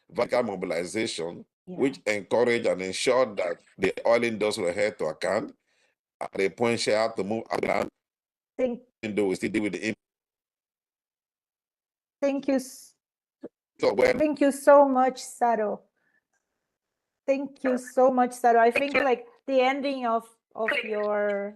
vertical mobilization, which encourage and ensure that the oil industry were held to account at the point she had to move out of land. We still deal with the Thank you. Thank you so much, Saro. Thank you so much, Saro. I think like the ending of your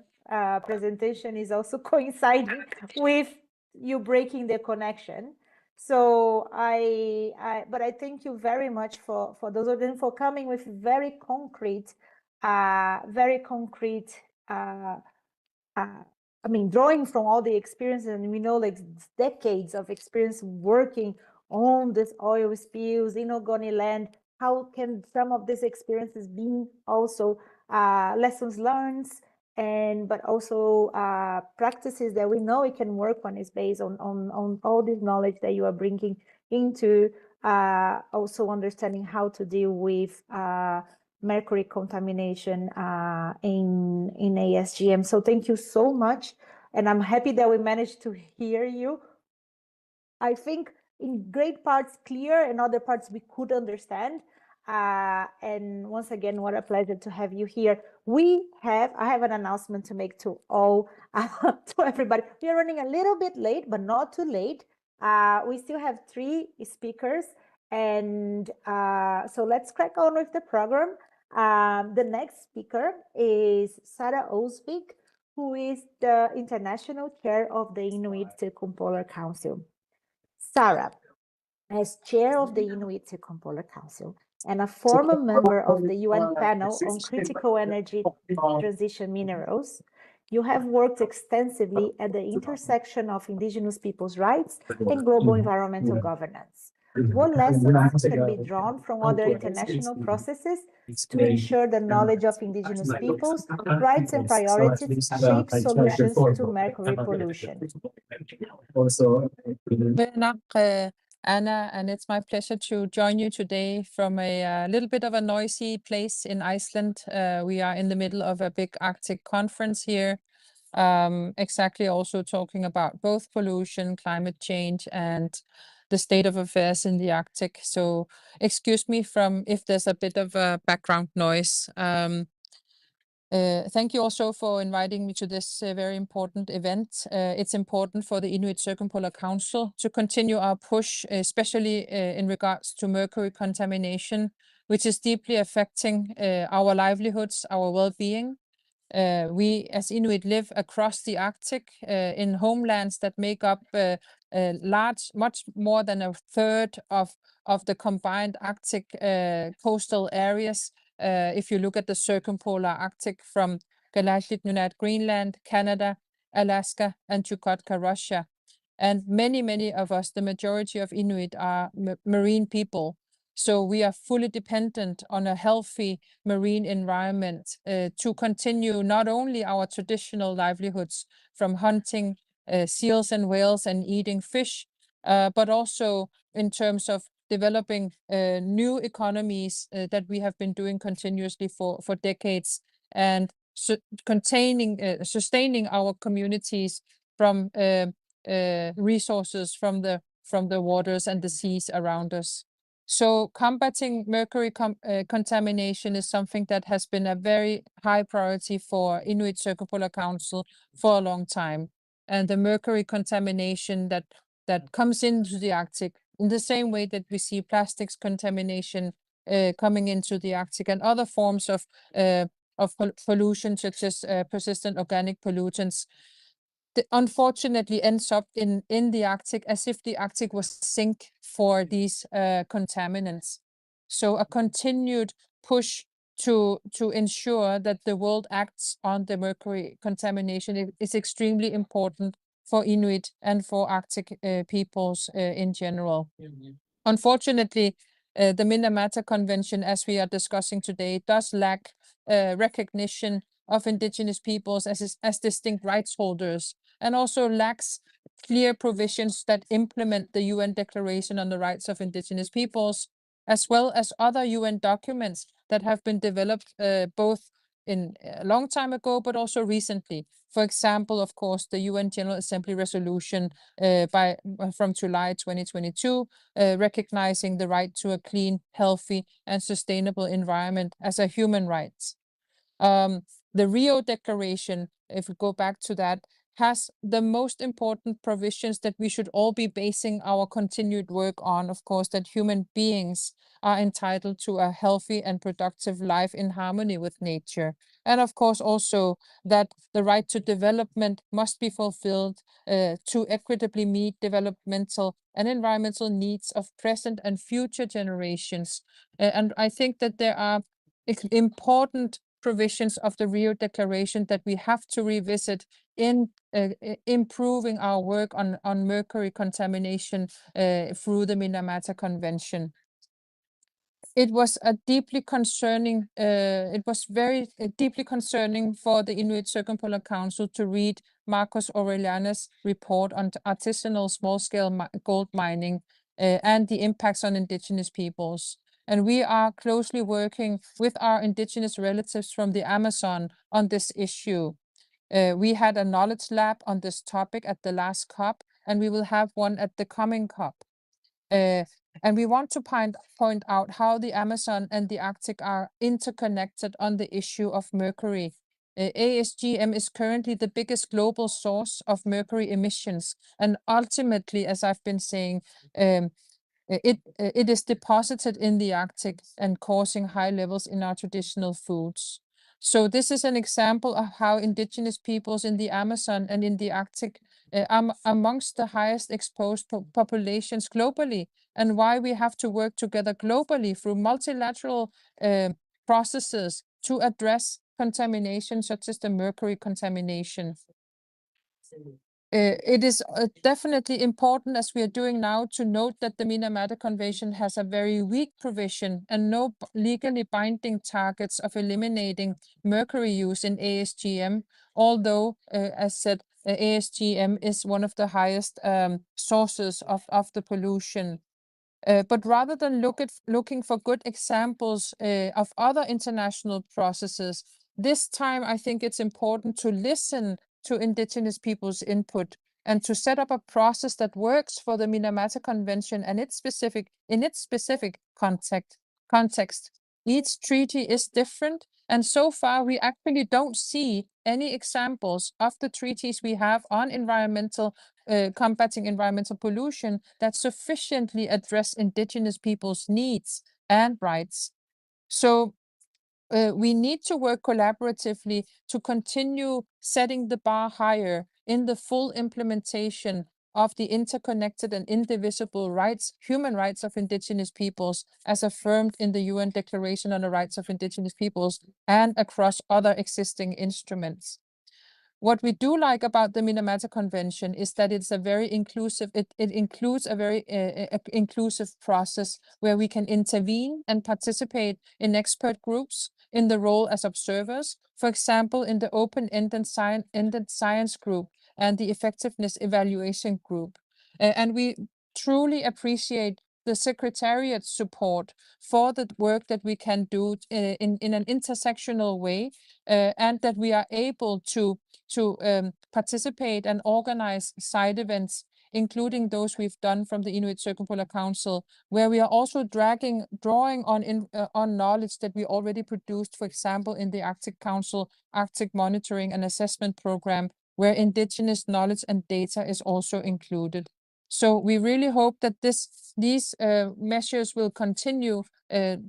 presentation is also coinciding with you breaking the connection. So but I thank you very much for those of them for coming with very concrete, I mean, drawing from all the experiences, and we know like decades of experience working on this oil spills in Ogoni land. How can some of these experiences be also lessons learned, and but also practices that we know we can work on is based on all this knowledge that you are bringing into also understanding how to deal with mercury contamination in ASGM. So thank you so much and I'm happy that we managed to hear you. I think in great parts clear and other parts we could understand. And once again, what a pleasure to have you here. I have an announcement to make to all, to everybody. We are running a little bit late, but not too late. We still have 3 speakers, and so let's crack on with the program. The next speaker is Sarah Osvik, who is the International Chair of the Inuit Circumpolar Council. Sarah, as chair of the Inuit Circumpolar Council and a former member of the UN panel on critical energy transition minerals, you have worked extensively at the intersection of Indigenous peoples' rights and global environmental governance. What lessons can be drawn from other international processes to ensure the knowledge of Indigenous peoples' rights and priorities shape solutions to mercury pollution? Anna, and it's my pleasure to join you today from a little bit of a noisy place in Iceland. We are in the middle of a big Arctic conference here, exactly also talking about both pollution, climate change, and the state of affairs in the Arctic. So excuse me from if there's a bit of background noise. Thank you also for inviting me to this very important event. It's important for the Inuit Circumpolar Council to continue our push, especially in regards to mercury contamination, which is deeply affecting our livelihoods, our well-being. We as Inuit live across the Arctic in homelands that make up much more than a third of the combined Arctic coastal areas. If you look at the circumpolar Arctic from Kalaallit Nunaat, Greenland, Canada, Alaska, and Chukotka, Russia. And many of us, the majority of Inuit, are marine people. So we are fully dependent on a healthy marine environment to continue not only our traditional livelihoods from hunting seals and whales and eating fish, but also in terms of developing new economies that we have been doing continuously for decades, and sustaining our communities from resources from the waters and the seas around us. So combating mercury contamination is something that has been a very high priority for Inuit Circumpolar Council for a long time. And the mercury contamination that comes into the Arctic, in the same way that we see plastics contamination coming into the Arctic and other forms of pollution, such as persistent organic pollutants, unfortunately ends up in the Arctic as if the Arctic was sink for these contaminants. So a continued push to ensure that the world acts on the mercury contamination is extremely important for Inuit and for Arctic peoples in general. Unfortunately, the Minamata Convention, as we are discussing today, does lack recognition of Indigenous peoples as distinct rights holders, and also lacks clear provisions that implement the UN Declaration on the Rights of Indigenous Peoples, as well as other UN documents that have been developed both in a long time ago, but also recently. For example, of course, the UN General Assembly resolution from July 2022, recognizing the right to a clean, healthy, and sustainable environment as a human right. The Rio Declaration, if we go back to that, has the most important provisions that we should all be basing our continued work on. Of course, that human beings are entitled to a healthy and productive life in harmony with nature. And of course, also that the right to development must be fulfilled to equitably meet developmental and environmental needs of present and future generations. And I think that there are important provisions of the Rio Declaration that we have to revisit in improving our work on mercury contamination through the Minamata Convention. It was a deeply concerning, it was very deeply concerning for the Inuit Circumpolar Council to read Marcos Aureliana's report on artisanal small-scale gold mining and the impacts on Indigenous peoples. And we are closely working with our Indigenous relatives from the Amazon on this issue. We had a knowledge lab on this topic at the last COP, and we will have one at the coming COP. And we want to point out how the Amazon and the Arctic are interconnected on the issue of mercury. ASGM is currently the biggest global source of mercury emissions. And ultimately, as I've been saying, it is deposited in the Arctic and causing high levels in our traditional foods. So this is an example of how indigenous peoples in the Amazon and in the Arctic are amongst the highest exposed populations globally, and why we have to work together globally through multilateral processes to address contamination such as the mercury contamination. It is definitely important, as we are doing now, to note that the Minamata Convention has a very weak provision and no legally binding targets of eliminating mercury use in ASGM, although, as said, ASGM is one of the highest sources of the pollution. But rather than looking for good examples of other international processes, this time I think it's important to listen to indigenous people's input and to set up a process that works for the Minamata Convention and its specific context. Each treaty is different, and so far we actually don't see any examples of the treaties we have on combating environmental pollution that sufficiently address indigenous people's needs and rights. So we need to work collaboratively to continue setting the bar higher in the full implementation of the interconnected and indivisible human rights of indigenous peoples, as affirmed in the UN Declaration on the Rights of Indigenous Peoples and across other existing instruments. What we do like about the Minamata Convention is that it's a very inclusive, it includes a very inclusive process where we can intervene and participate in expert groups in the role as observers, for example, in the open-ended science group and the effectiveness evaluation group. And we truly appreciate the Secretariat's support for the work that we can do in an intersectional way, and that we are able to participate and organize side events, including those we've done from the Inuit Circumpolar Council, where we are also drawing on knowledge that we already produced, for example, in the Arctic Council Arctic Monitoring and Assessment Program, where indigenous knowledge and data is also included. So we really hope that these measures will continue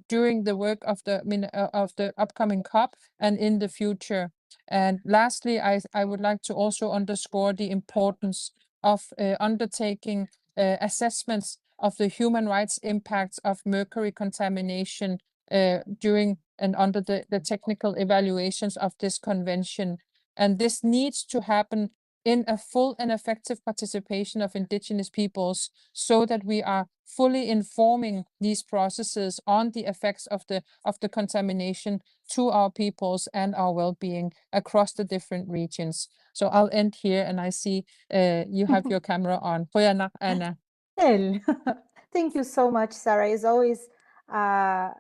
during the work of the upcoming COP and in the future. And lastly, I would like to also underscore the importance of undertaking assessments of the human rights impacts of mercury contamination during and under the technical evaluations of this convention. And this needs to happen in a full and effective participation of indigenous peoples, so that we are fully informing these processes on the effects of the contamination to our peoples and our well-being across the different regions. So I'll end here, and I see you have your camera on. Goeienacht, Anna. Thank you so much, Sarah. As always, I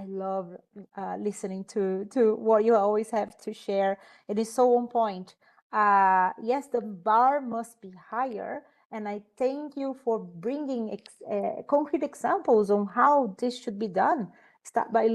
love listening to what you always have to share. It is so on point. Yes, the bar must be higher, and I thank you for bringing concrete examples on how this should be done. Start by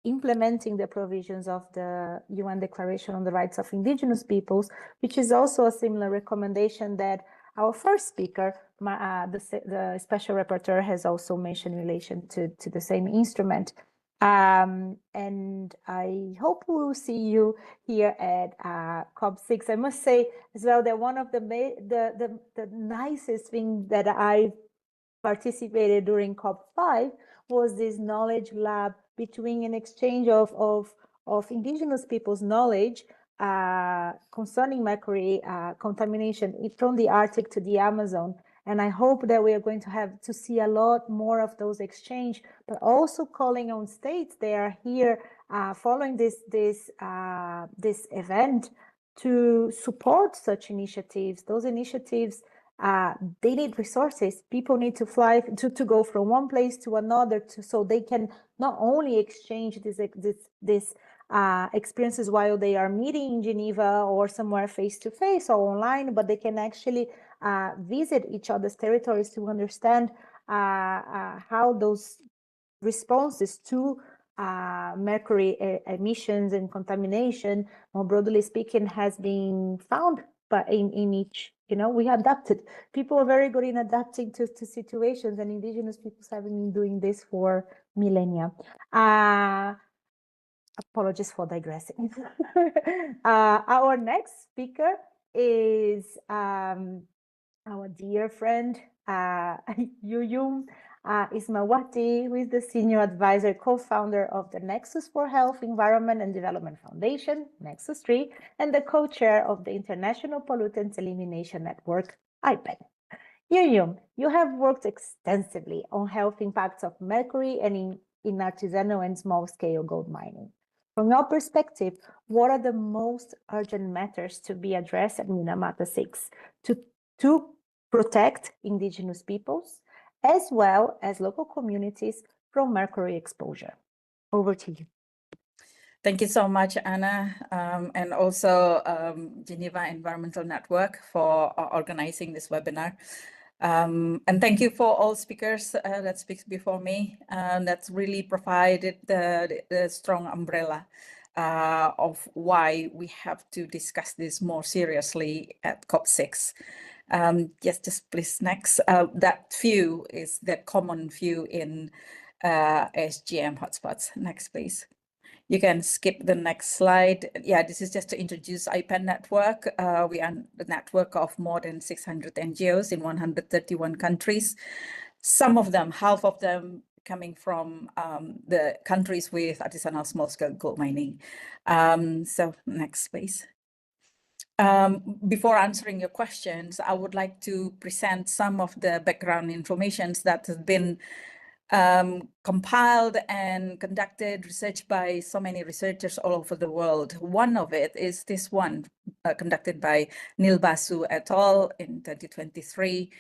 implementing the provisions of the UN Declaration on the Rights of Indigenous Peoples, which is also a similar recommendation that our first speaker, the Special Rapporteur, has also mentioned in relation to the same instrument. And I hope we will see you here at COP6. I must say as well that one of the nicest thing that I participated during COP5 was this knowledge lab between an exchange of indigenous people's knowledge concerning mercury contamination from the Arctic to the Amazon. And I hope that we are going to have to see a lot more of those exchange, but also calling on states that are here following this event to support such initiatives. Those initiatives they need resources. People need to fly to go from one place to another, so they can not only exchange this experiences while they are meeting in Geneva or somewhere face to face or online, but they can actually visit each other's territories to understand how those responses to mercury emissions and contamination, more broadly speaking, has been found. But in each, we adapted. People are very good in adapting to situations, and indigenous peoples have been doing this for millennia. Apologies for digressing. Our next speaker is our dear friend, Yuyum Ismawati, who is the Senior Advisor, co-founder of the Nexus for Health, Environment and Development Foundation, Nexus 3, and the co-chair of the International Pollutants Elimination Network, IPEN. Yuyum, you have worked extensively on health impacts of mercury and in artisanal and small-scale gold mining. From your perspective, what are the most urgent matters to be addressed at Minamata 6 to protect indigenous peoples, as well as local communities from mercury exposure? Over to you. Thank you so much, Anna, and also Geneva Environmental Network for organizing this webinar. And thank you for all speakers that speak before me. That's really provided the strong umbrella of why we have to discuss this more seriously at COP6. Yes, just please next. That view is the common view in ASGM hotspots. Next, please. You can skip the next slide. Yeah, this is just to introduce IPEN network. We are the network of more than 600 NGOs in 131 countries. Some of them, half of them, coming from the countries with artisanal small-scale gold mining. So next, please. Before answering your questions, I would like to present some of the background information that has been compiled and conducted research by so many researchers all over the world. One of it is this one conducted by Neil Basu et al. In 2023.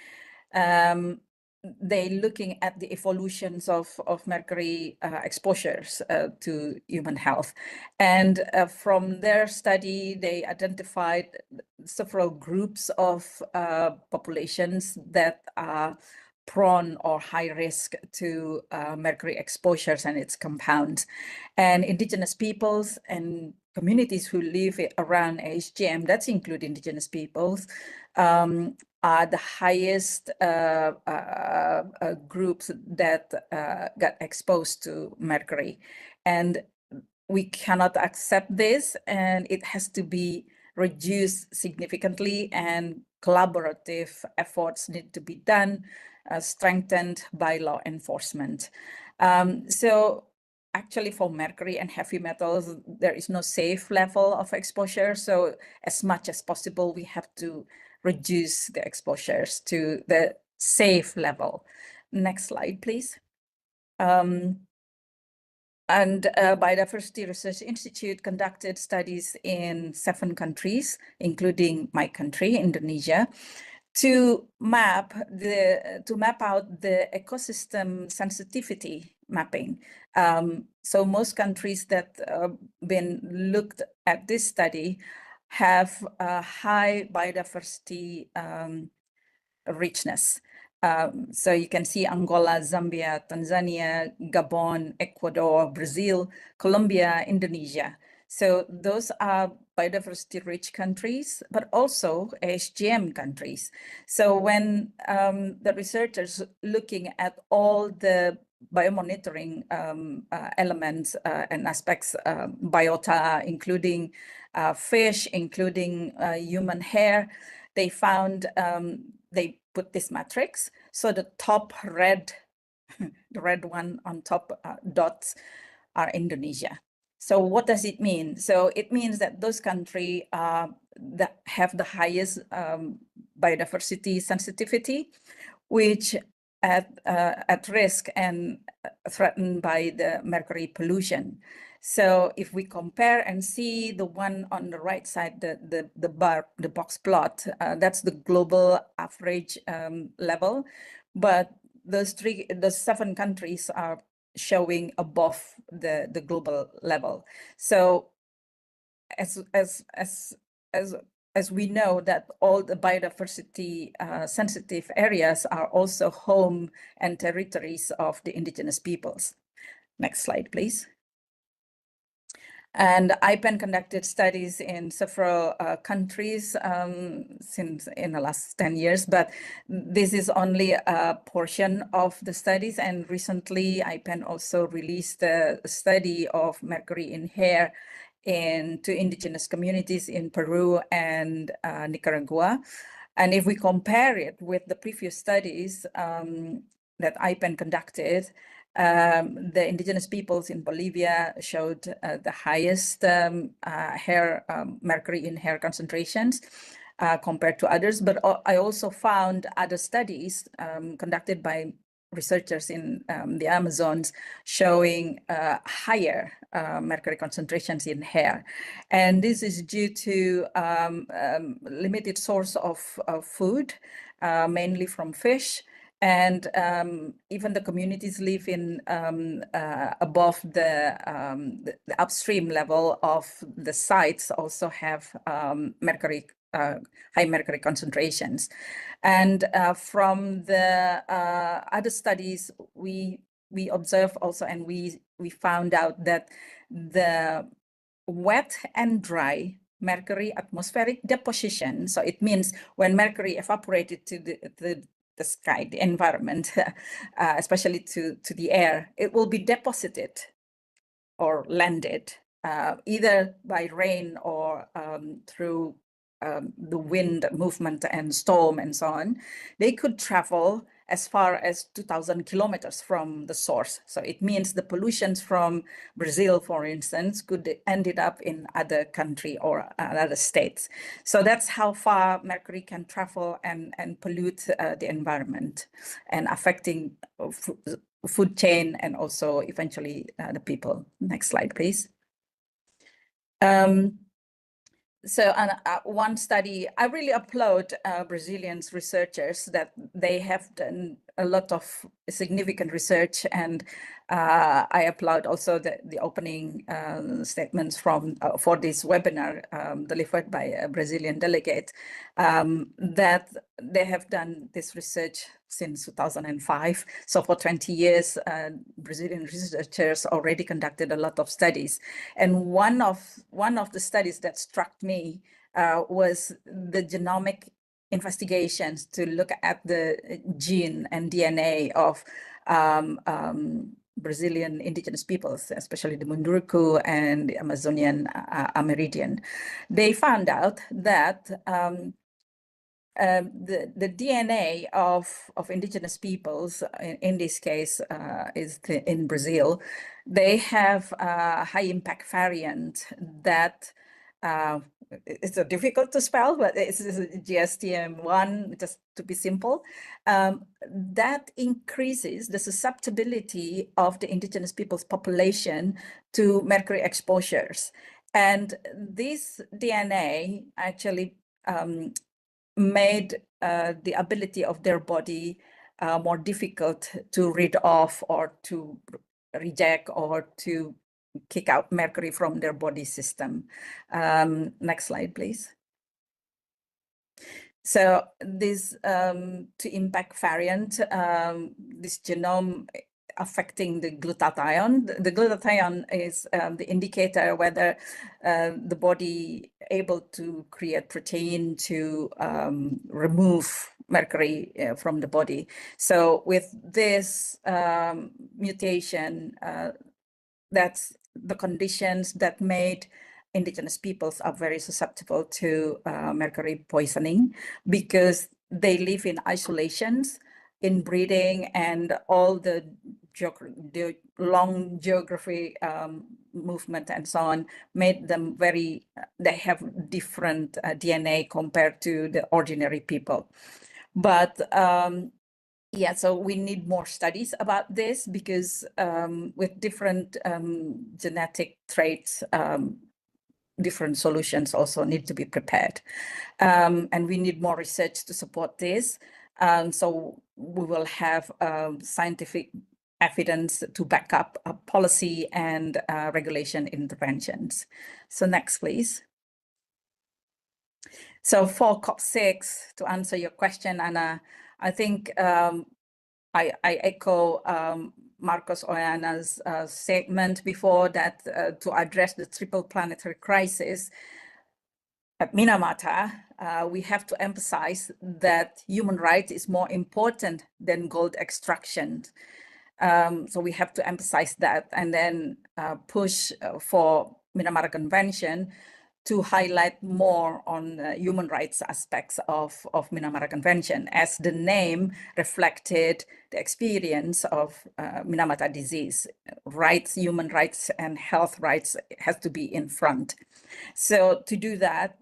They looking at the evolutions of mercury exposures to human health. And from their study, they identified several groups of populations that are prone or high risk to mercury exposures and its compounds. And indigenous peoples and communities who live around ASGM, that's include indigenous peoples, are the highest groups that got exposed to mercury. And we cannot accept this, and it has to be reduced significantly, and collaborative efforts need to be done, strengthened by law enforcement. So actually for mercury and heavy metals, there is no safe level of exposure. So as much as possible, we have to reduce the exposures to the safe level. Next slide, please. And Biodiversity Research Institute conducted studies in 7 countries, including my country, Indonesia, to map out the ecosystem sensitivity mapping. So most countries that been looked at this study have a high biodiversity richness. So you can see Angola, Zambia, Tanzania, Gabon, Ecuador, Brazil, Colombia, Indonesia. So those are biodiversity rich countries, but also ASGM countries. So when the researchers looking at all the biomonitoring elements and aspects, biota, including fish, including human hair, they found they put this matrix. So the top red, the red one on top dots are Indonesia. So what does it mean? So it means that those countries that have the highest biodiversity sensitivity, which at risk and threatened by the mercury pollution. So if we compare and see the one on the right side, the box plot, that's the global average level, but the 7 countries are showing above the global level. So as we know that all the biodiversity sensitive areas are also home and territories of the indigenous peoples. Next slide, please. And IPEN conducted studies in several countries since in the last 10 years, but this is only a portion of the studies. And recently, IPEN also released a study of mercury in hair to indigenous communities in Peru and Nicaragua. And if we compare it with the previous studies that IPEN conducted, the indigenous peoples in Bolivia showed the highest mercury in hair concentrations compared to others. But I also found other studies conducted by researchers in the Amazons showing higher mercury concentrations in hair. And this is due to limited source of food, mainly from fish. And even the communities live in above the upstream level of the sites also have mercury, high mercury concentrations. And from the other studies, we observed also, and we found out that the wet and dry mercury atmospheric deposition, so it means when mercury evaporated to the sky, the environment, especially to the air, it will be deposited or landed either by rain or through the wind movement and storm and so on. They could travel as far as 2,000 kilometers from the source. So it means the pollutions from Brazil, for instance, could ended up in other country or other states. So that's how far mercury can travel and pollute the environment and affecting food chain and also eventually the people. Next slide, please. So one study, I really applaud Brazilian researchers that they have done a lot of significant research, and I applaud also the opening statements for this webinar delivered by a Brazilian delegate, that they have done this research since 2005. So for 20 years, Brazilian researchers already conducted a lot of studies. And one of the studies that struck me was the genomic investigations to look at the gene and DNA of Brazilian indigenous peoples, especially the Munduruku and the Amazonian Amerindian. They found out that the DNA of indigenous peoples, in this case, is in Brazil. They have a high impact variant that it's difficult to spell, but it's GSTM1, just to be simple. That increases the susceptibility of the indigenous peoples population to mercury exposures. And this DNA actually made the ability of their body more difficult to rid off or to reject or to kick out mercury from their body system. Next slide, please. So this to impact variant, this genome affecting the glutathione. The glutathione is the indicator whether the body able to create protein to remove mercury from the body. So with this mutation, that's the conditions that made indigenous peoples are very susceptible to mercury poisoning because they live in isolations, in breeding, and all the long geography movement and so on made them they have different DNA compared to the ordinary people. But yeah, so we need more studies about this because with different genetic traits, different solutions also need to be prepared. And we need more research to support this. So we will have scientific evidence to back up policy and regulation interventions. So next, please. So for COP6, to answer your question, Anna, I think I echo Marcos Ollana's statement before that to address the triple planetary crisis at Minamata, we have to emphasize that human rights is more important than gold extraction. So we have to emphasize that and then push for Minamata Convention to highlight more on human rights aspects of Minamata Convention, as the name reflected the experience of Minamata disease. Rights, human rights, and health rights has to be in front. So to do that,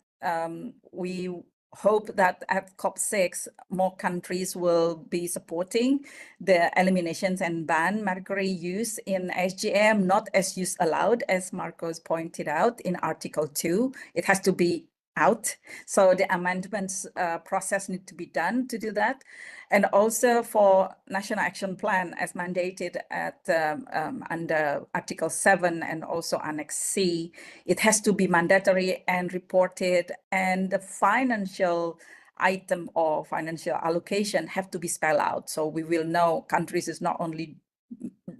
we hope that at COP6, more countries will be supporting the eliminations and ban mercury use in ASGM, not as use allowed, as Marcos pointed out in Article 2. It has to be out. So the amendments process need to be done to do that. And also for National Action Plan as mandated at under Article 7 and also Annex C, it has to be mandatory and reported, and the financial item or financial allocation have to be spelled out. So we will know countries is not only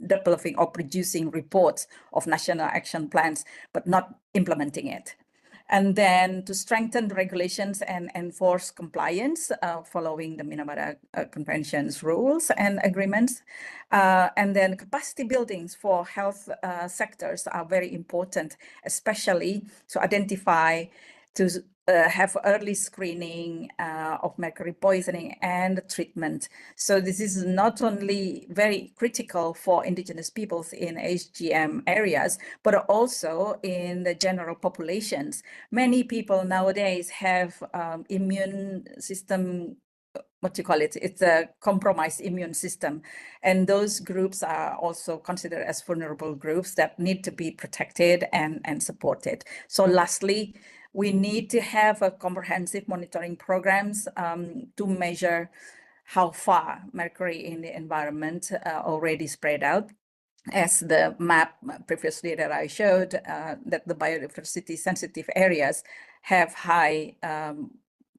developing or producing reports of national action plans, but not implementing it. And then to strengthen the regulations and enforce compliance following the Minamata Convention's rules and agreements. And then capacity buildings for health sectors are very important, especially to identify, to have early screening of mercury poisoning and treatment. So this is not only very critical for indigenous peoples in ASGM areas, but also in the general populations. Many people nowadays have immune system, what you call it, it's a compromised immune system. And those groups are also considered as vulnerable groups that need to be protected and supported. So lastly, we need to have a comprehensive monitoring programs to measure how far mercury in the environment already spread out. As the map previously that I showed, that the biodiversity sensitive areas have high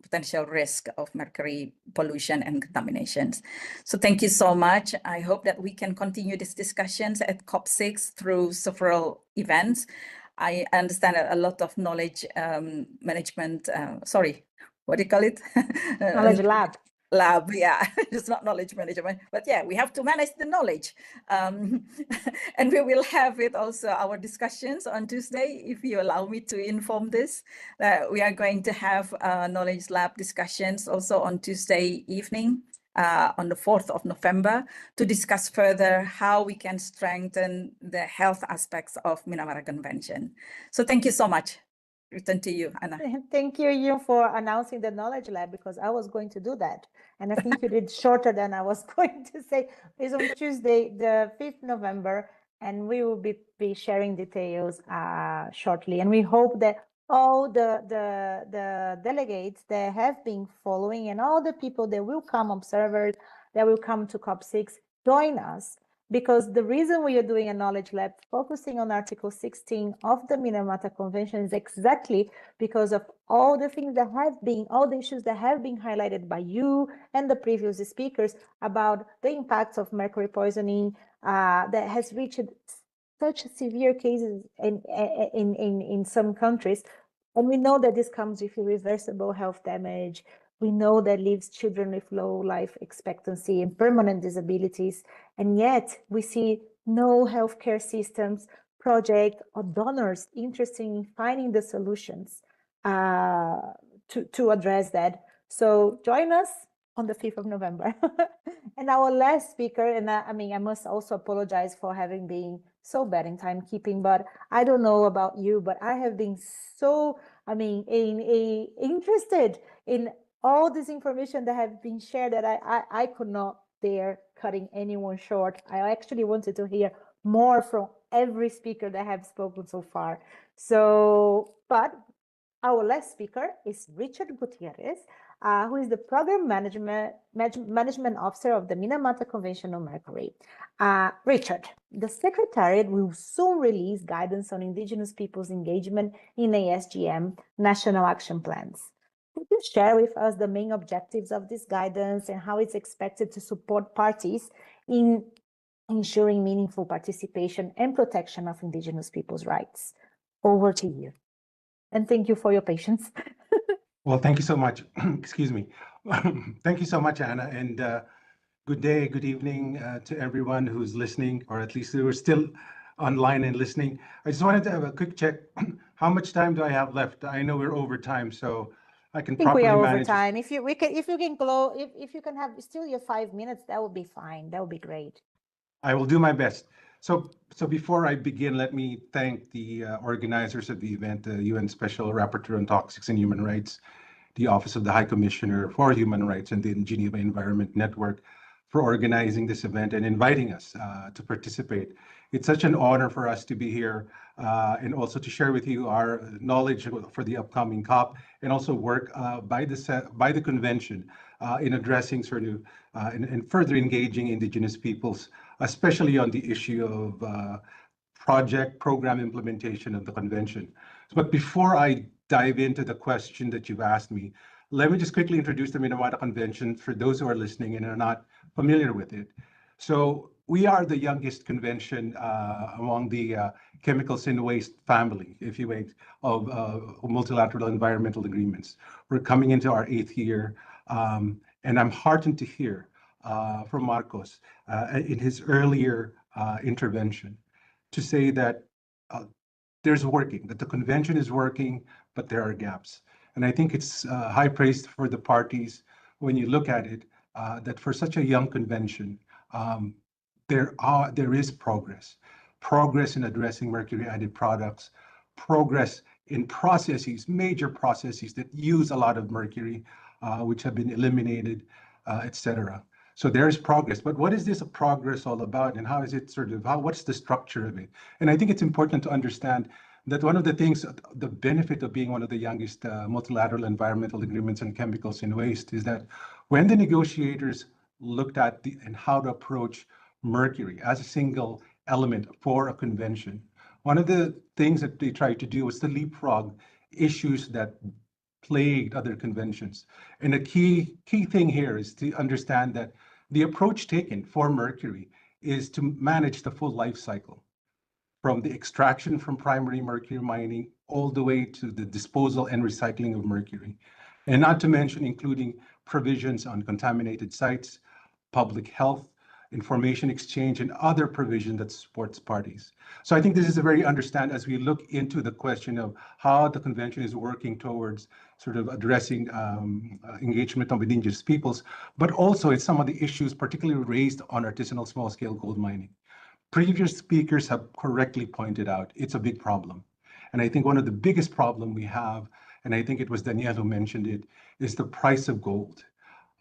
potential risk of mercury pollution and contaminations. So thank you so much. I hope that we can continue these discussions at COP6 through several events. I understand a lot of knowledge management, sorry, what do you call it? Knowledge lab. Lab, yeah, it's not knowledge management, but yeah, we have to manage the knowledge. And we will have it also, our discussions on Tuesday, if you allow me to inform this. We are going to have knowledge lab discussions also on Tuesday evening, on the 4th of November, to discuss further how we can strengthen the health aspects of Minamata Convention. So thank you so much. Return to you, Anna. Thank you for announcing the knowledge lab, because I was going to do that. And I think you did shorter than I was going to say. It's on Tuesday, the 5th November, and we will be sharing details shortly. And we hope that all the delegates that have been following and all the people that will come, observers that will come to COP6, join us. Because the reason we are doing a knowledge lab focusing on Article 16 of the Minamata Convention is exactly because of all the things that have been, all the issues that have been highlighted by you and the previous speakers about the impacts of mercury poisoning that has reached such severe cases in some countries. And we know that this comes with irreversible health damage. We know that leaves children with low life expectancy and permanent disabilities. And yet we see no healthcare systems, project, or donors interested in finding the solutions to address that. So join us on the 5th of November. And our last speaker, and I must also apologize for having been so bad in timekeeping, but I don't know about you, but I have been so, interested in all this information that have been shared that I could not dare cutting anyone short. I actually wanted to hear more from every speaker that have spoken so far. So, but our last speaker is Richard Gutierrez, who is the Program Management Officer of the Minamata Convention on Mercury. Richard, the Secretariat will soon release guidance on Indigenous peoples' engagement in ASGM National Action Plans. Could you share with us the main objectives of this guidance and how it's expected to support parties in ensuring meaningful participation and protection of Indigenous peoples' rights? Over to you. And thank you for your patience. Well, thank you so much. Excuse me. Thank you so much, Anna. And good day, good evening to everyone who's listening, or at least who are still online and listening. I just wanted to have a quick check. How much time do I have left? I know we're over time, so I can properly manage. I think we are over time. If you can have still your 5 minutes, that would be fine. That would be great. I will do my best. So before I begin, let me thank the organizers of the event, the UN Special Rapporteur on Toxics and Human Rights, the Office of the High Commissioner for Human Rights, and the Geneva Environment Network for organizing this event and inviting us to participate. It's such an honor for us to be here and also to share with you our knowledge for the upcoming COP and also work by the convention in addressing sort of and further engaging Indigenous peoples, especially on the issue of program implementation of the convention. But before I dive into the question that you've asked me, let me just quickly introduce the Minamata Convention for those who are listening and are not familiar with it. So we are the youngest convention among the chemicals and waste family, if you will, of multilateral environmental agreements. We're coming into our 8th year, and I'm heartened to hear from Marcos in his earlier intervention to say that that the convention is working, but there are gaps. And I think it's high praise for the parties when you look at it, that for such a young convention, there is progress in addressing mercury added products, progress in processes, major processes that use a lot of mercury, which have been eliminated, etc. So there's progress, but what is this progress all about, and how is it what's the structure of it? And I think it's important to understand that one of the things, the benefit of being one of the youngest multilateral environmental agreements on chemicals and waste is that when the negotiators looked at and how to approach mercury as a single element for a convention, one of the things that they tried to do was to leapfrog issues that plagued other conventions. And a key thing here is to understand that the approach taken for mercury is to manage the full life cycle, from the extraction from primary mercury mining all the way to the disposal and recycling of mercury. And not to mention including provisions on contaminated sites, public health, information exchange, and other provision that supports parties. So I think this is a very as we look into the question of how the convention is working towards sort of addressing engagement of Indigenous peoples, but also in some of the issues particularly raised on artisanal small-scale gold mining. Previous speakers have correctly pointed out it's a big problem. And I think one of the biggest problem we have, and I think it was Danielle who mentioned it, is the price of gold.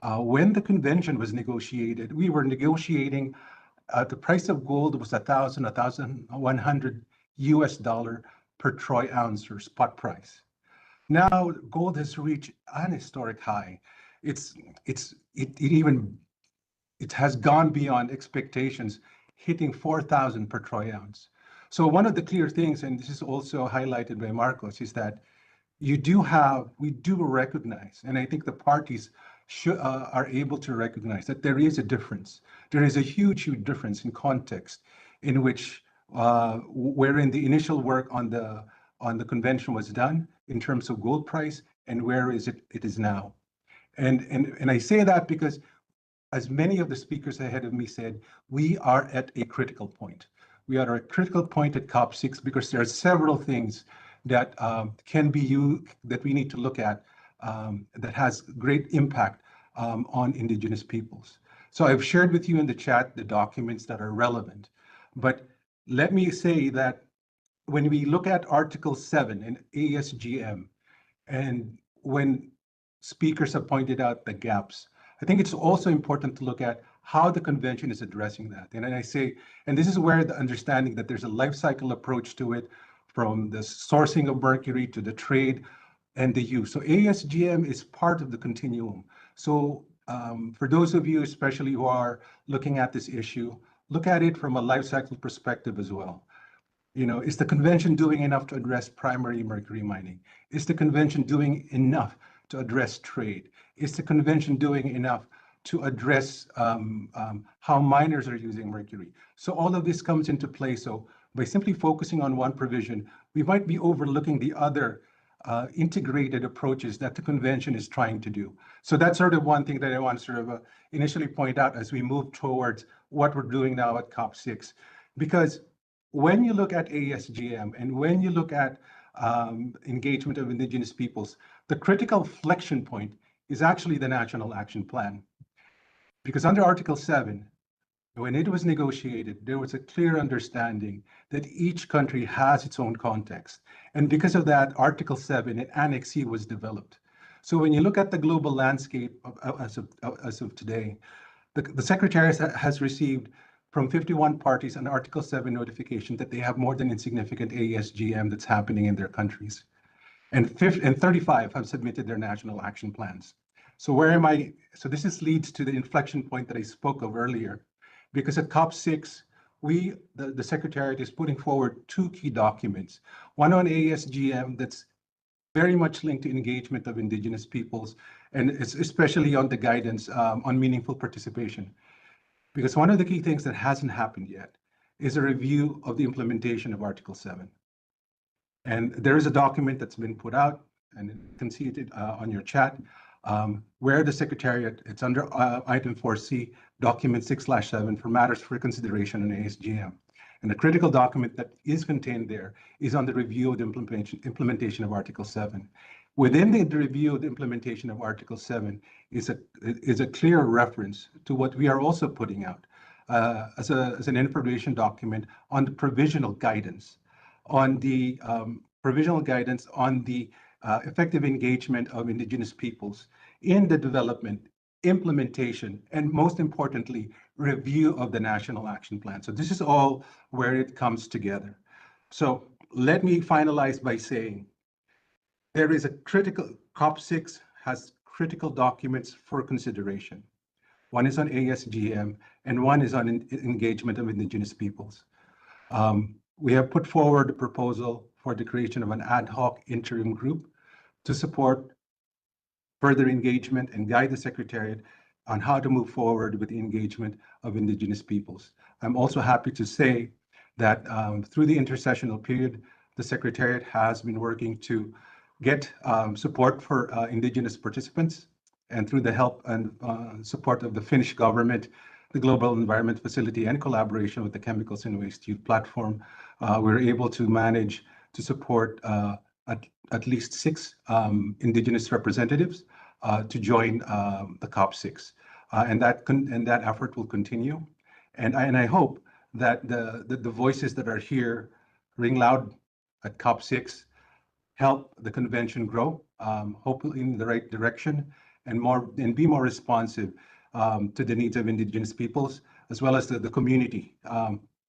When the convention was negotiated, we were negotiating, the price of gold was $1,100 US per troy ounce, or spot price. Now gold has reached an historic high. It has gone beyond expectations, hitting 4,000 per troy ounce. So one of the clear things, and this is also highlighted by Marcos, is that we do recognize, and I think the parties are able to recognize that there is a difference. There is a huge difference in context in which, wherein the initial work on the convention was done in terms of gold price and where it is now. And I say that because, as many of the speakers ahead of me said, we are at a critical point. We are at a critical point at COP6 because there are several things that that we need to look at that has great impact on Indigenous peoples. So I've shared with you in the chat the documents that are relevant, but let me say that when we look at Article 7 in ASGM, and when speakers have pointed out the gaps, I think it's also important to look at how the convention is addressing that. And I say, and this is where the understanding that there's a life cycle approach to it, from the sourcing of mercury to the trade and the use. So ASGM is part of the continuum. So for those of you, especially who are looking at this issue, look at it from a life cycle perspective as well. You know, is the convention doing enough to address primary mercury mining? Is the convention doing enough to address trade? Is the convention doing enough to address how miners are using mercury? So all of this comes into play. So by simply focusing on one provision, we might be overlooking the other integrated approaches that the convention is trying to do. So that's sort of one thing that I want to sort of initially point out as we move towards what we're doing now at COP6. Because when you look at ASGM and when you look at engagement of Indigenous peoples, the critical flexion point is actually the National Action Plan. Because under Article 7, when it was negotiated, there was a clear understanding that each country has its own context. And because of that, Article 7 and Annex C was developed. So when you look at the global landscape as of today, the Secretariat has received from 51 parties an Article 7 notification that they have more than insignificant ASGM that's happening in their countries. And 35 have submitted their national action plans. So where am I? So this leads to the inflection point that I spoke of earlier, because at COP6, the Secretariat is putting forward two key documents, one on ASGM that's very much linked to engagement of Indigenous peoples, and it's especially on the guidance on meaningful participation. Because one of the key things that hasn't happened yet is a review of the implementation of Article 7. And there is a document that's been put out, and you can see it on your chat, where the Secretariat, it's under item 4C, document 6/7 for matters for consideration on ASGM. And the critical document that is contained there is on the review of the implementation of Article 7. Within the review of the implementation of Article 7 is a clear reference to what we are also putting out as an information document on the provisional guidance on the effective engagement of Indigenous peoples in the development, implementation, and most importantly, review of the National Action Plan. So this is all where it comes together. So let me finalize by saying there is a critical, COP6 has critical documents for consideration. One is on ASGM and one is on engagement of Indigenous peoples. We have put forward a proposal for the creation of an ad hoc interim group to support further engagement and guide the Secretariat on how to move forward with the engagement of Indigenous peoples. I'm also happy to say that through the intersessional period, the Secretariat has been working to get support for Indigenous participants, and through the help and support of the Finnish government, the Global Environment Facility, and collaboration with the Chemicals and Waste Youth Platform, we're able to manage to support at least 6 Indigenous representatives to join the COP6, and that effort will continue. And I hope that the voices that are here ring loud at COP6 help the convention grow, hopefully in the right direction, and be more responsive to the needs of Indigenous peoples, as well as the community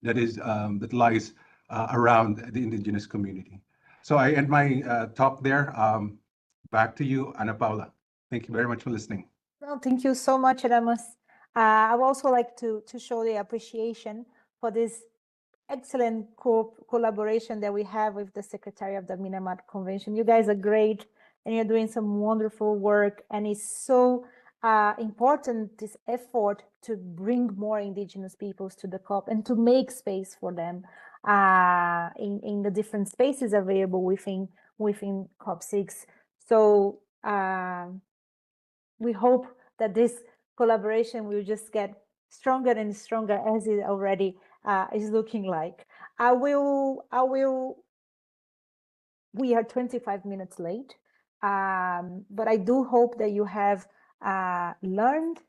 that lies around the Indigenous community. So I end my talk there. Back to you, Ana Paula. Thank you very much for listening. No, thank you so much, Adamus. I would also like to show the appreciation for this excellent collaboration that we have with the Secretary of the Minamata Convention. You guys are great, and you're doing some wonderful work, and it's so important, this effort to bring more Indigenous peoples to the COP and to make space for them in the different spaces available within COP6. So we hope that this collaboration will just get stronger and stronger, as it already is looking like. We are 25 minutes late, but I do hope that you have learned,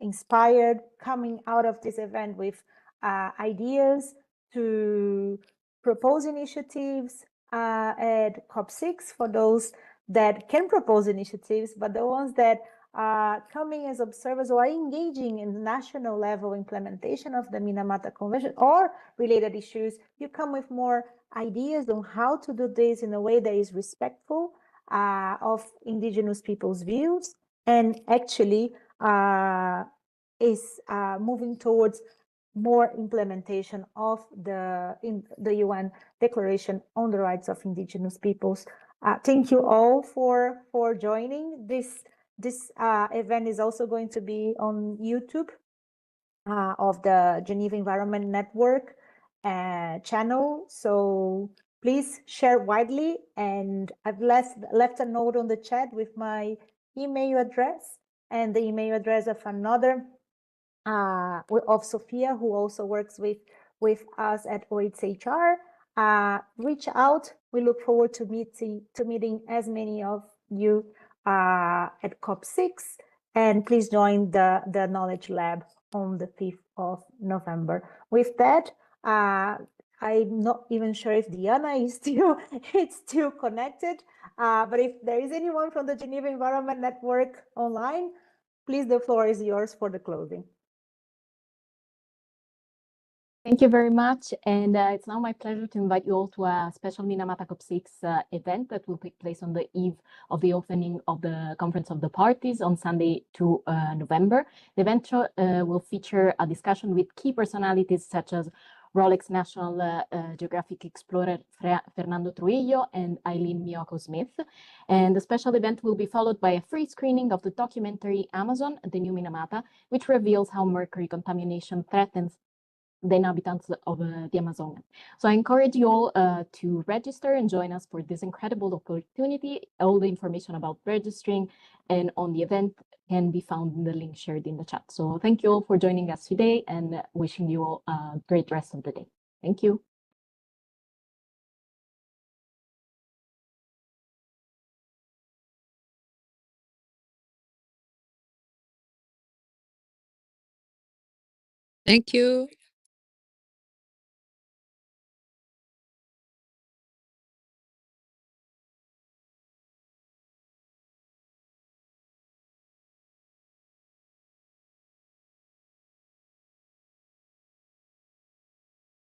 inspired, coming out of this event with ideas to propose initiatives at COP6 for those that can propose initiatives, but the ones that coming as observers or engaging in the national level implementation of the Minamata Convention or related issues, you come with more ideas on how to do this in a way that is respectful of indigenous people's views and actually is moving towards more implementation of the UN Declaration on the Rights of Indigenous Peoples. Thank you all for joining. This event is also going to be on YouTube of the Geneva Environment Network channel. So please share widely. And I've left a note on the chat with my email address and the email address of another of Sophia, who also works with us at OHR. Reach out. We look forward to meeting as many of you at COP6, and please join the Knowledge Lab on the 5th of November. With that, I'm not even sure if Diana is still connected, but if there is anyone from the Geneva Environment Network online, please, the floor is yours for the closing. Thank you very much. And it's now my pleasure to invite you all to a special Minamata COP6 event that will take place on the eve of the opening of the Conference of the Parties on Sunday, 2 November. The event will feature a discussion with key personalities such as Rolex National Geographic Explorer Fernando Trujillo and Eileen Miyoko-Smith. And the special event will be followed by a free screening of the documentary Amazon, The New Minamata, which reveals how mercury contamination threatens the inhabitants of the Amazon. So I encourage you all to register and join us for this incredible opportunity. All the information about registering and on the event can be found in the link shared in the chat. So thank you all for joining us today and wishing you all a great rest of the day. Thank you. Thank you.